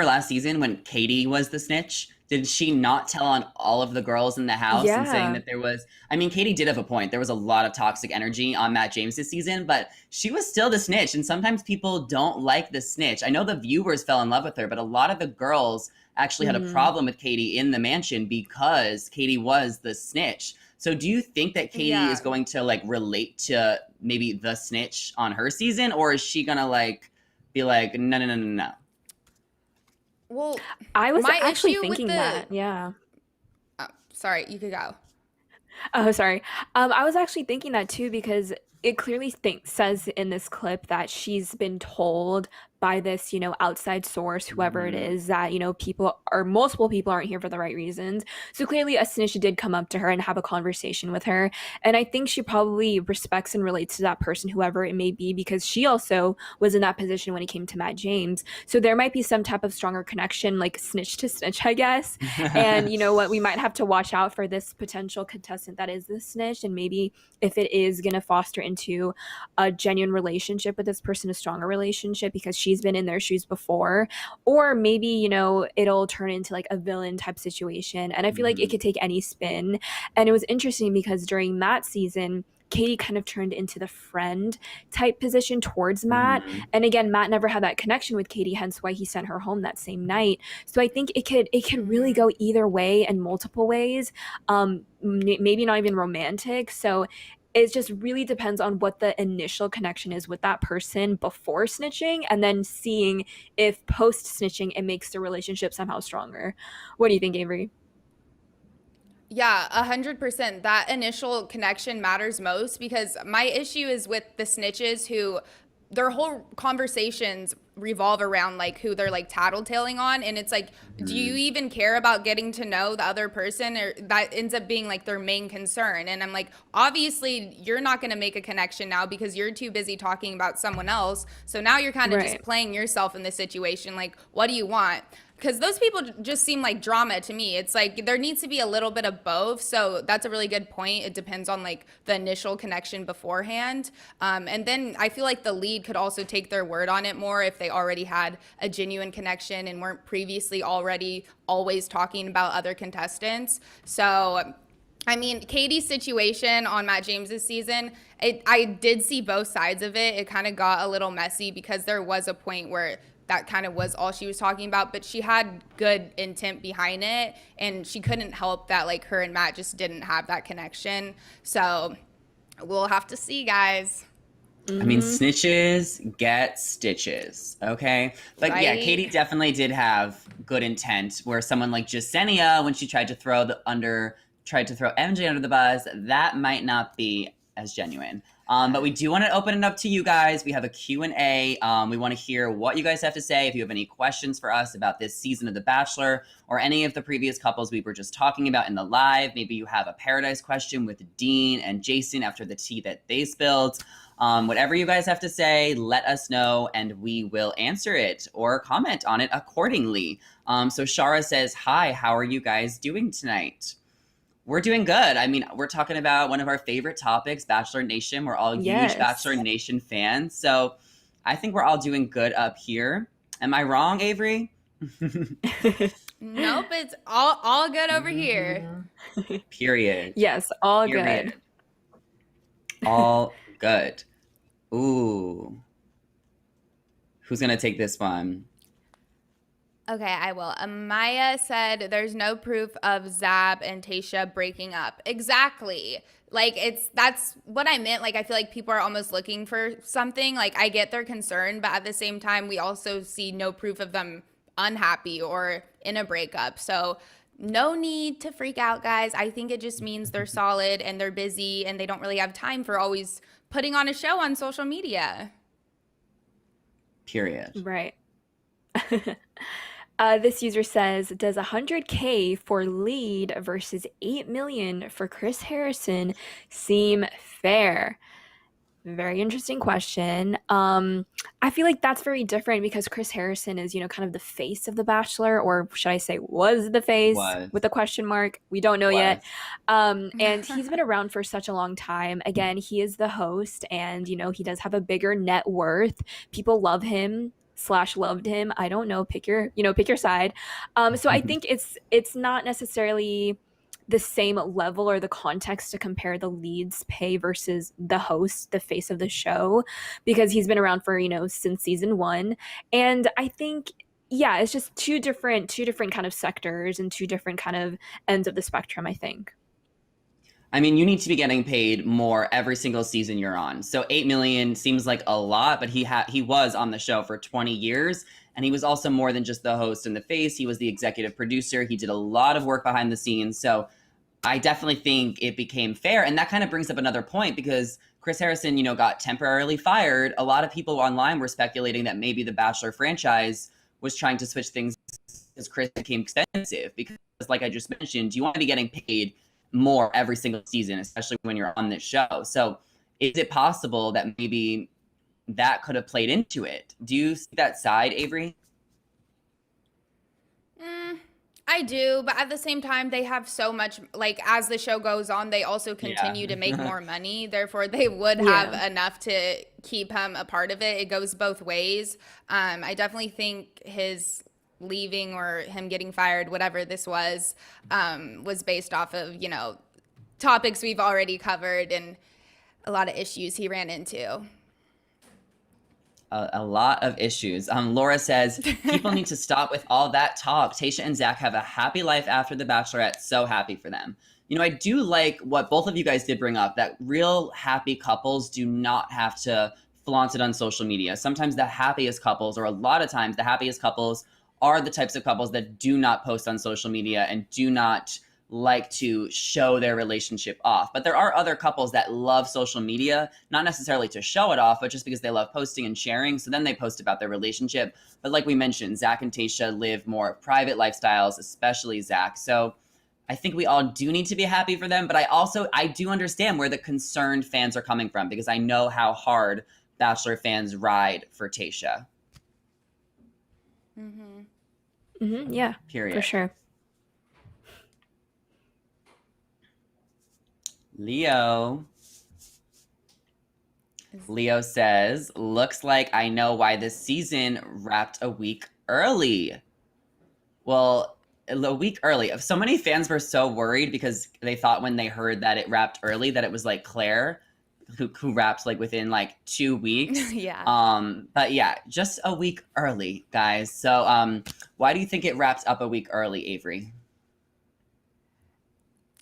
Speaker 1: last season when Katie was the snitch? Did she not tell on all of the girls in the house and saying that there was, Katie did have a point. There was a lot of toxic energy on Matt James this season, but she was still the snitch. And sometimes people don't like the snitch. I know the viewers fell in love with her, but a lot of the girls actually had a problem with Katie in the mansion because Katie was the snitch. So do you think that Katie is going to relate to maybe the snitch on her season, or is she gonna be like, no?
Speaker 2: Well,
Speaker 3: I was actually thinking that. Yeah.
Speaker 2: Sorry, you could go.
Speaker 3: Oh, sorry. I was actually thinking that too, because it clearly says in this clip that she's been told by this, outside source, whoever it is, that, multiple people aren't here for the right reasons. So clearly a snitch did come up to her and have a conversation with her. And I think she probably respects and relates to that person, whoever it may be, because she also was in that position when it came to Matt James. So there might be some type of stronger connection, like snitch to snitch, I guess. And you know what, we might have to watch out for this potential contestant that is the snitch. And maybe if it is going to foster into a genuine relationship with this person, a stronger relationship, because she's been in their shoes before, or maybe it'll turn into a villain type situation. And I feel like it could take any spin. And it was interesting because during Matt's season, Katie kind of turned into the friend type position towards Matt. And again, Matt never had that connection with Katie, hence why he sent her home that same night. So I think it could really go either way in multiple ways, maybe not even romantic. So it just really depends on what the initial connection is with that person before snitching, and then seeing if post snitching it makes the relationship somehow stronger. What do you think, Avery?
Speaker 2: Yeah, 100%. That initial connection matters most, because my issue is with the snitches who their whole conversations revolve around like who they're like tattletaling on, and it's like, do you even care about getting to know the other person? Or that ends up being like their main concern. And I'm like, obviously you're not going to make a connection now because you're too busy talking about someone else. So now you're kind of just playing yourself in this situation. Like, what do you want? Because those people just seem like drama to me. It's like there needs to be a little bit of both. So that's a really good point. It depends on like the initial connection beforehand. And then I feel like the lead could also take their word on it more if they already had a genuine connection and weren't previously already always talking about other contestants. So I mean, Katie's situation on Matt James's season, I did see both sides of it. It kind of got a little messy because there was a point where that kind of was all she was talking about, but she had good intent behind it, and she couldn't help that like her and Matt just didn't have that connection. So we'll have to see, guys.
Speaker 1: I mean, snitches get stitches, okay? But yeah, Katie definitely did have good intent, where someone like Jasenia, when she tried to throw MJ under the bus, that might not be as genuine. But we do want to open it up to you guys. We have a Q&A. We want to hear what you guys have to say. If you have any questions for us about this season of The Bachelor or any of the previous couples we were just talking about in the live, maybe you have a Paradise question with Dean and Jason after the tea that they spilled. Whatever you guys have to say, let us know and we will answer it or comment on it accordingly. So Shara says, hi, how are you guys doing tonight? We're doing good. I mean, we're talking about one of our favorite topics, Bachelor Nation. We're all huge Bachelor Nation fans. So I think we're all doing good up here. Am I wrong, Avery?
Speaker 2: Nope, it's all good over here.
Speaker 1: Period.
Speaker 3: Yes, all
Speaker 1: Period.
Speaker 3: good.
Speaker 1: All good. Ooh. Who's going to take this one?
Speaker 2: Okay, I will. Maya said there's no proof of Zab and Tayshia breaking up. Exactly. Like, that's what I meant. Like, I feel like people are almost looking for something. Like, I get their concern, but at the same time, we also see no proof of them unhappy or in a breakup. So no need to freak out, guys. I think it just means they're solid and they're busy and they don't really have time for always putting on a show on social media.
Speaker 1: Period.
Speaker 3: Right. This user says, does 100K for lead versus 8 million for Chris Harrison seem fair? Very interesting question. I feel like that's very different because Chris Harrison is, kind of the face of The Bachelor, or should I say was the face with a question mark. We don't know yet. And he's been around for such a long time. Again, he is the host and, he does have a bigger net worth. People love him / loved him. I don't know. Pick your side. So I think it's not necessarily the same level or the context to compare the lead's pay versus the host, the face of the show, because he's been around for, since season 1. And I think, yeah, it's just two different kind of sectors and two different kind of ends of the spectrum, I think.
Speaker 1: I mean, you need to be getting paid more every single season you're on. So 8 million seems like a lot, but he was on the show for 20 years. And he was also more than just the host and the face. He was the executive producer. He did a lot of work behind the scenes. So I definitely think it became fair. And that kind of brings up another point because Chris Harrison, got temporarily fired. A lot of people online were speculating that maybe the Bachelor franchise was trying to switch things as Chris became expensive. Because like I just mentioned, you want to be getting paid more every single season, especially when you're on this show. So is it possible that maybe that could have played into it? Do you see that side, Avery?
Speaker 2: I do, but at the same time, they have so much, like, as the show goes on, they also continue to make more money. Therefore, they would have enough to keep him a part of it. It goes both ways. I definitely think his leaving or him getting fired, whatever this was based off of, topics we've already covered and a lot of issues he ran into.
Speaker 1: A lot of issues. Laura says, people need to stop with all that talk. Tayshia and Zac have a happy life after The Bachelorette. So happy for them. I do like what both of you guys did bring up, that real happy couples do not have to flaunt it on social media. Sometimes the happiest couples, or a lot of times the happiest couples, are the types of couples that do not post on social media and do not like to show their relationship off. But there are other couples that love social media, not necessarily to show it off, but just because they love posting and sharing. So then they post about their relationship. But like we mentioned, Zac and Tayshia live more private lifestyles, especially Zac. So I think we all do need to be happy for them. But I do understand where the concerned fans are coming from, because I know how hard Bachelor fans ride for Tayshia.
Speaker 3: Yeah,
Speaker 1: Period.
Speaker 3: for sure.
Speaker 1: Leo says, looks like I know why this season wrapped a week early. Well, a week early. So many fans were so worried because they thought when they heard that it wrapped early that it was like Claire who wrapped like within like 2 weeks.
Speaker 2: Yeah.
Speaker 1: But yeah, just a week early, guys. So why do you think it wrapped up a week early, Avery?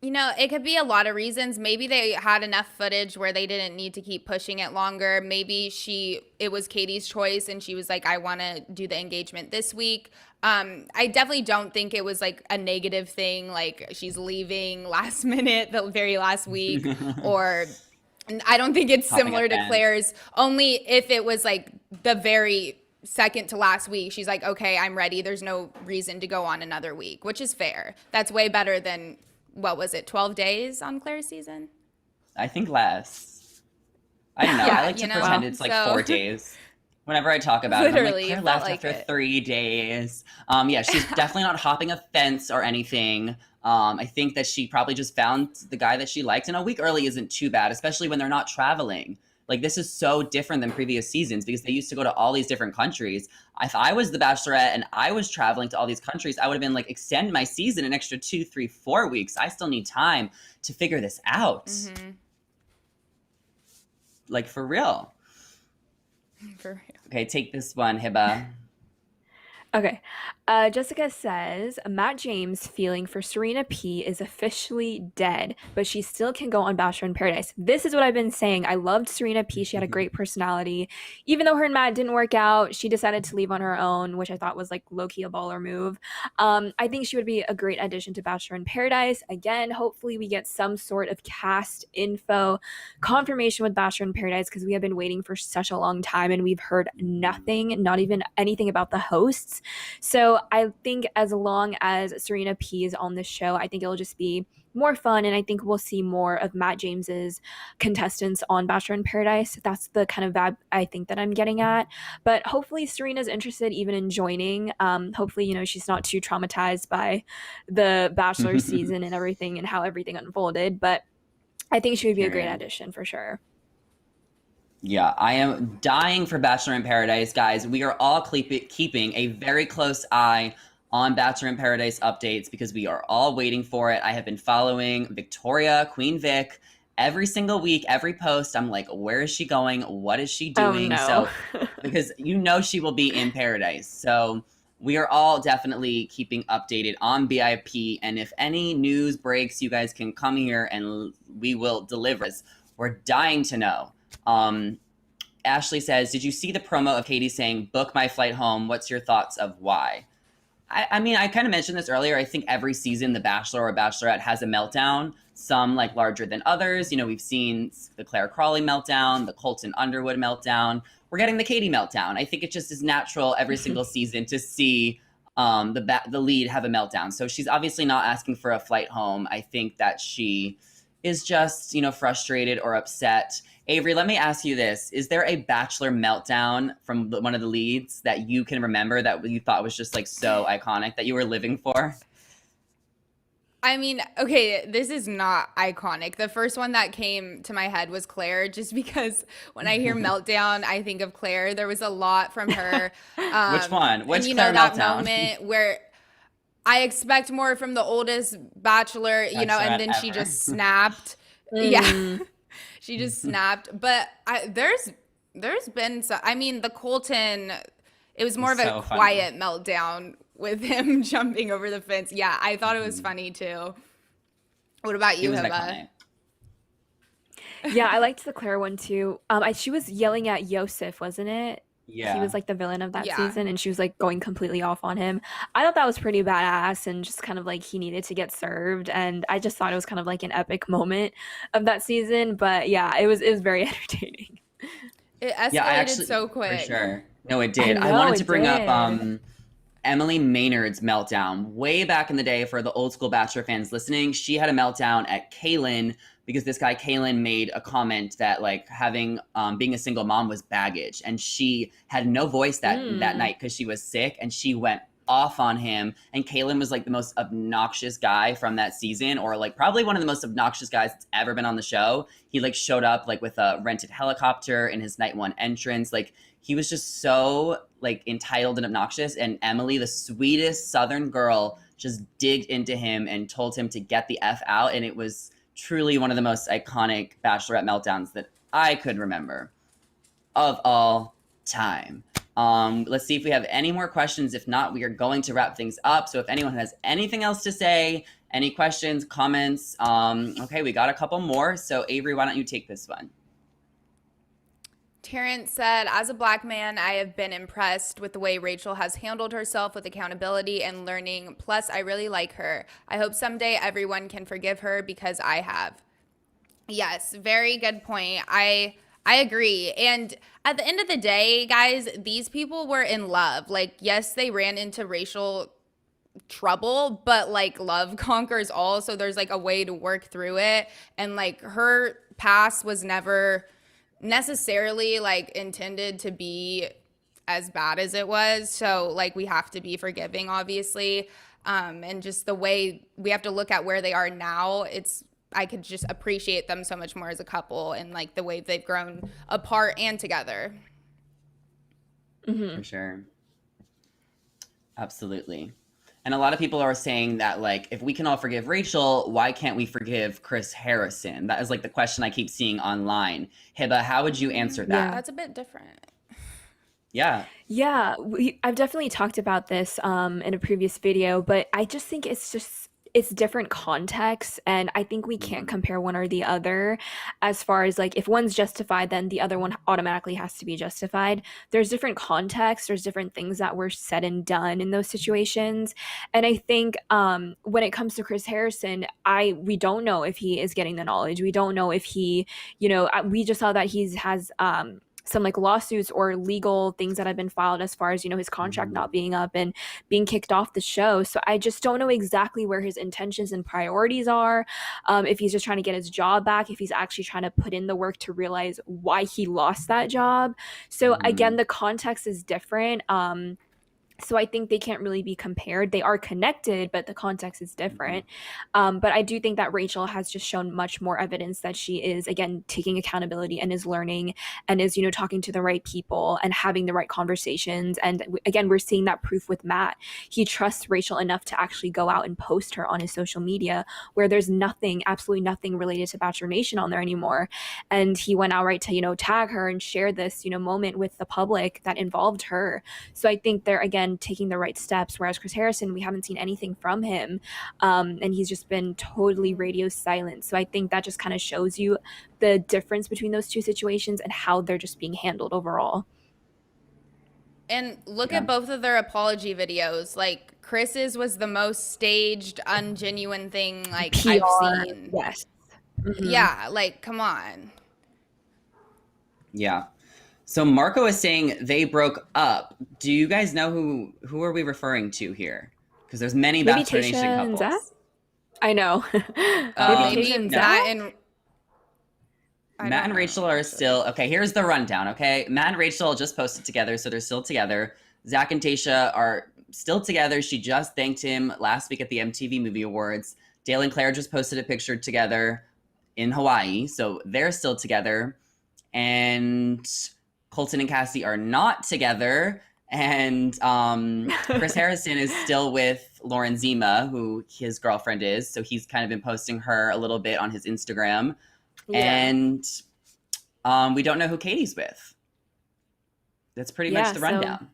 Speaker 2: It could be a lot of reasons. Maybe they had enough footage where they didn't need to keep pushing it longer. Maybe it was Katie's choice and she was like, I want to do the engagement this week. I definitely don't think it was like a negative thing, like she's leaving last minute, the very last week, or I don't think it's similar to Claire's, only if it was like the very second to last week. She's like, okay, I'm ready. There's no reason to go on another week, which is fair. That's way better than, what was it, 12 days on Claire's season?
Speaker 1: I think less. I don't know.
Speaker 2: Yeah,
Speaker 1: I like to pretend it's like 4 days. Whenever I talk about it, I'm like, Claire left after 3 days. Yeah, she's definitely not hopping a fence or anything. I think that she probably just found the guy that she liked, and a week early isn't too bad, especially when they're not traveling. Like, this is so different than previous seasons because they used to go to all these different countries. If I was the Bachelorette and I was traveling to all these countries, I would have been like, extend my season an extra 2, 3, 4 weeks. I still need time to figure this out. Like, for real.
Speaker 2: For real.
Speaker 1: Okay, take this one, Hiba.
Speaker 3: Okay. Jessica says, Matt James' feeling for Serena P is officially dead, but she still can go on Bachelor in Paradise. This is what I've been saying. I loved Serena P. She had a great personality. Even though her and Matt didn't work out, she decided to leave on her own, which I thought was like low-key a baller move. I think she would be a great addition to Bachelor in Paradise. Again, hopefully we get some sort of cast info confirmation with Bachelor in Paradise, because we have been waiting for such a long time and we've heard nothing, not even anything about the hosts. So I think as long as Serena P is on the show, I think it'll just be more fun, and I think we'll see more of Matt James's contestants on Bachelor in Paradise. That's the kind of vibe I think that I'm getting at. But hopefully Serena's interested even in joining. Hopefully, she's not too traumatized by the Bachelor season and everything and how everything unfolded. But I think she would be a great addition for sure.
Speaker 1: Yeah, I am dying for Bachelor in Paradise, guys. We are all keeping a very close eye on Bachelor in Paradise updates because we are all waiting for it. I have been following Victoria, Queen Vic, every single week, every post. I'm like, where is she going? What is she doing?
Speaker 3: Oh, no.
Speaker 1: So, because she will be in Paradise. So we are all definitely keeping updated on BIP. And if any news breaks, you guys can come here and we will deliver. We're dying to know. Ashley says, did you see the promo of Katie saying, book my flight home? What's your thoughts of why? I mean, I kind of mentioned this earlier. I think every season, the Bachelor or Bachelorette has a meltdown, some like larger than others. We've seen the Claire Crawley meltdown, the Colton Underwood meltdown. We're getting the Katie meltdown. I think it just is natural every single season to see the lead have a meltdown. So she's obviously not asking for a flight home. I think that she is just, frustrated or upset. Avery, let me ask you this. Is there a Bachelor meltdown from one of the leads that you can remember that you thought was just like so iconic that you were living for?
Speaker 2: I mean, okay, this is not iconic. The first one that came to my head was Claire, just because when I hear meltdown, I think of Claire. There was a lot from her.
Speaker 1: Which one? Which
Speaker 2: and,
Speaker 1: Claire
Speaker 2: that
Speaker 1: meltdown?
Speaker 2: moment where I expect more from the oldest Bachelor, and then she
Speaker 1: ever.
Speaker 2: just snapped. Yeah. She just snapped. But there's been some, the Colton, it was more of a quiet meltdown with him jumping over the fence. Yeah, I thought it was funny too. What about
Speaker 1: It
Speaker 2: you,
Speaker 1: was
Speaker 2: Hiba?
Speaker 1: iconic.
Speaker 3: Yeah, I liked the Claire one too. She was yelling at Yosef, wasn't it? He was
Speaker 1: Yeah.
Speaker 3: like the villain of that
Speaker 2: Yeah.
Speaker 3: season, and she was like going completely off on him. I thought that was pretty badass, and just kind of like he needed to get served, and I just thought it was kind of like an epic moment of that season. But yeah, it was very entertaining.
Speaker 2: It escalated
Speaker 1: Yeah, I actually,
Speaker 2: so
Speaker 1: for
Speaker 2: quick.
Speaker 1: sure. No, it
Speaker 3: I
Speaker 1: did. I
Speaker 3: know
Speaker 1: wanted to
Speaker 3: it
Speaker 1: bring up
Speaker 3: did.
Speaker 1: Emily Maynard's meltdown way back in the day for the old school Bachelor fans listening. She had a meltdown at Kaylin because this guy Kaylin made a comment that like having being a single mom was baggage, and she had no voice that night because she was sick, and she went off on him. And Kaylin was like the most obnoxious guy from that season, or like probably one of the most obnoxious guys that's ever been on the show. He like showed up like with a rented helicopter in his night one entrance. Like he was just so like entitled and obnoxious. And Emily, the sweetest Southern girl, just digged into him and told him to get the F out. And it was truly one of the most iconic Bachelorette meltdowns that I could remember of all time. Let's see if we have any more questions. If not, we are going to wrap things up. So if anyone has anything else to say, any questions, comments, okay, we got a couple more. So Avery, why don't you take this one?
Speaker 2: Terrence said, as a Black man, I have been impressed with the way Rachel has handled herself with accountability and learning. Plus, I really like her. I hope someday everyone can forgive her because I have. Yes, very good point. I agree. And at the end of the day, guys, these people were in love. Like, yes, they ran into racial trouble, but like love conquers all. So there's like a way to work through it. And like her past was never necessarily like intended to be as bad as it was. So like we have to be forgiving, obviously. And just the way we have to look at where they are now, I could just appreciate them so much more as a couple and like the way they've grown apart and together.
Speaker 1: For sure. Absolutely. And a lot of people are saying that, like, if we can all forgive Rachel, why can't we forgive Chris Harrison? That is, like, the question I keep seeing online. Hiba, how would you answer that?
Speaker 2: That's a bit different.
Speaker 1: Yeah.
Speaker 3: Yeah, I've definitely talked about this in a previous video, but I just think it's different contexts, and I think we can't compare one or the other as far as like if one's justified, then the other one automatically has to be justified. There's different contexts, there's different things that were said and done in those situations. And I think when it comes to Chris Harrison, we don't know if he is getting the knowledge. We don't know if he, we just saw that he has some like lawsuits or legal things that have been filed as far as, his contract not being up and being kicked off the show. So I just don't know exactly where his intentions and priorities are. If he's just trying to get his job back, if he's actually trying to put in the work to realize why he lost that job. So again, the context is different. So I think they can't really be compared. They are connected, but the context is different. But I do think that Rachel has just shown much more evidence that she is, again, taking accountability and is learning and is, talking to the right people and having the right conversations. And again, we're seeing that proof with Matt. He trusts Rachel enough to actually go out and post her on his social media where there's nothing, absolutely nothing related to Bachelor Nation on there anymore. And he went outright to, tag her and share this, moment with the public that involved her. So I think they're, again, taking the right steps, whereas Chris Harrison, we haven't seen anything from him, and he's just been totally radio silent. So I think that just kind of shows you the difference between those two situations and how they're just being handled overall.
Speaker 2: And look at both of their apology videos. Like Chris's was the most staged, ungenuine thing like
Speaker 3: PR,
Speaker 2: I've seen.
Speaker 3: Yes.
Speaker 2: Yeah, like come on.
Speaker 1: Yeah. So Marco is saying they broke up. Do you guys know who are we referring to here? Because there's many
Speaker 3: Maybe
Speaker 1: Bachelor
Speaker 3: Tayshia
Speaker 1: Nation
Speaker 3: and
Speaker 1: couples.
Speaker 3: Zach? I know.
Speaker 2: Maybe
Speaker 3: Tayshia and
Speaker 2: Matt
Speaker 3: Zach?
Speaker 2: and
Speaker 1: Matt and Rachel are still okay. Here's the rundown. Okay, Matt and Rachel just posted together, so they're still together. Zach and Tayshia are still together. She just thanked him last week at the MTV Movie Awards. Dale and Claire just posted a picture together in Hawaii, so they're still together. And Colton and Cassie are not together, and Chris Harrison is still with Lauren Zima, who his girlfriend is. So he's kind of been posting her a little bit on his Instagram.
Speaker 3: Yeah.
Speaker 1: And we don't know who Katie's with. That's pretty much the rundown.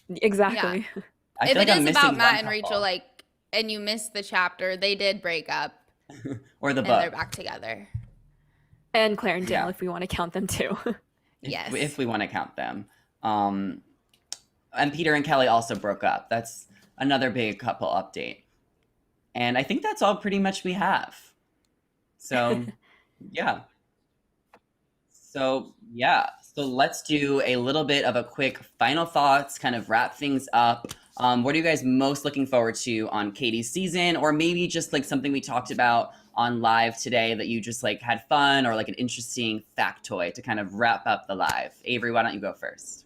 Speaker 3: Exactly.
Speaker 2: If it is about Matt and Rachel, like, and you missed the chapter, they did break up.
Speaker 1: Or the
Speaker 2: And
Speaker 1: book.
Speaker 2: they're back together.
Speaker 3: And Claire and Dale,
Speaker 1: Yeah.
Speaker 3: if we want to count them too.
Speaker 2: Yes.
Speaker 1: If we want to count them. And Peter and Kelly also broke up. That's another big couple update. And I think that's all pretty much we have. So, yeah. So let's do a little bit of a quick final thoughts, kind of wrap things up. What are you guys most looking forward to on Katie's season, or maybe just like something we talked about on live today that you just like had fun, or like an interesting factoid to kind of wrap up the live? Avery, why don't you go first?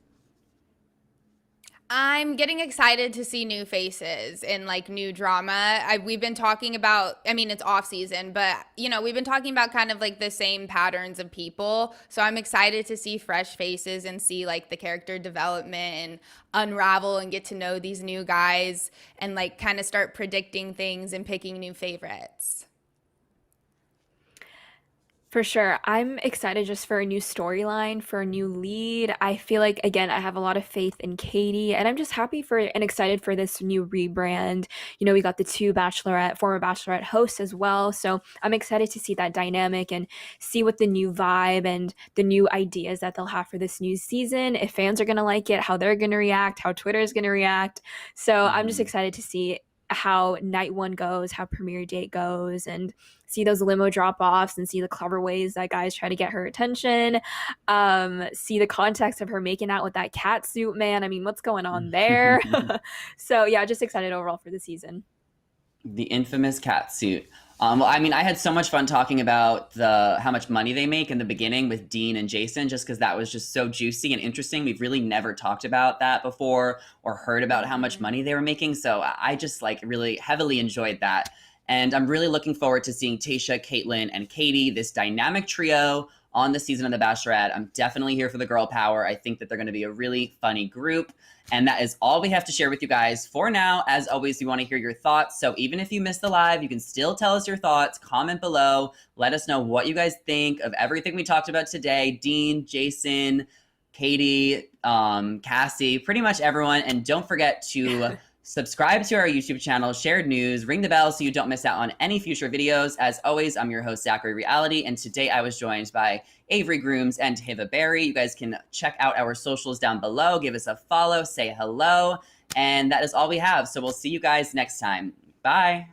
Speaker 2: I'm getting excited to see new faces and like new drama. We've been talking about, I mean, it's off season, but we've been talking about kind of like the same patterns of people. So I'm excited to see fresh faces and see like the character development and unravel and get to know these new guys and like kind of start predicting things and picking new favorites.
Speaker 3: For sure. I'm excited just for a new storyline, for a new lead. I feel like, again, I have a lot of faith in Katie, and I'm just happy for and excited for this new rebrand. We got the two former Bachelorette hosts as well. So I'm excited to see that dynamic and see what the new vibe and the new ideas that they'll have for this new season. If fans are going to like it, how they're going to react, how Twitter is going to react. So I'm just excited to see how night one goes, how premiere date goes, and see those limo drop-offs and see the clever ways that guys try to get her attention. See the context of her making out with that cat suit man. I mean, what's going on there? So yeah, just excited overall for the season.
Speaker 1: The infamous cat suit. Well, I mean, I had so much fun talking about how much money they make in the beginning with Dean and Jason, just because that was just so juicy and interesting. We've really never talked about that before or heard about how much money they were making. So I just like really heavily enjoyed that. And I'm really looking forward to seeing Tayshia, Caitlyn, and Katie, this dynamic trio on the season of The Bachelorette. I'm definitely here for the girl power. I think that they're going to be a really funny group. And that is all we have to share with you guys for now. As always, we want to hear your thoughts. So even if you missed the live, you can still tell us your thoughts. Comment below. Let us know what you guys think of everything we talked about today. Dean, Jason, Katie, Cassie, pretty much everyone. And don't forget to subscribe to our YouTube channel, Shared News, ring the bell so you don't miss out on any future videos. As always, I'm your host, Zachary Reality, and today I was joined by Avery Grooms and Hiva Berry. You guys can check out our socials down below, give us a follow, say hello, and that is all we have. So we'll see you guys next time. Bye.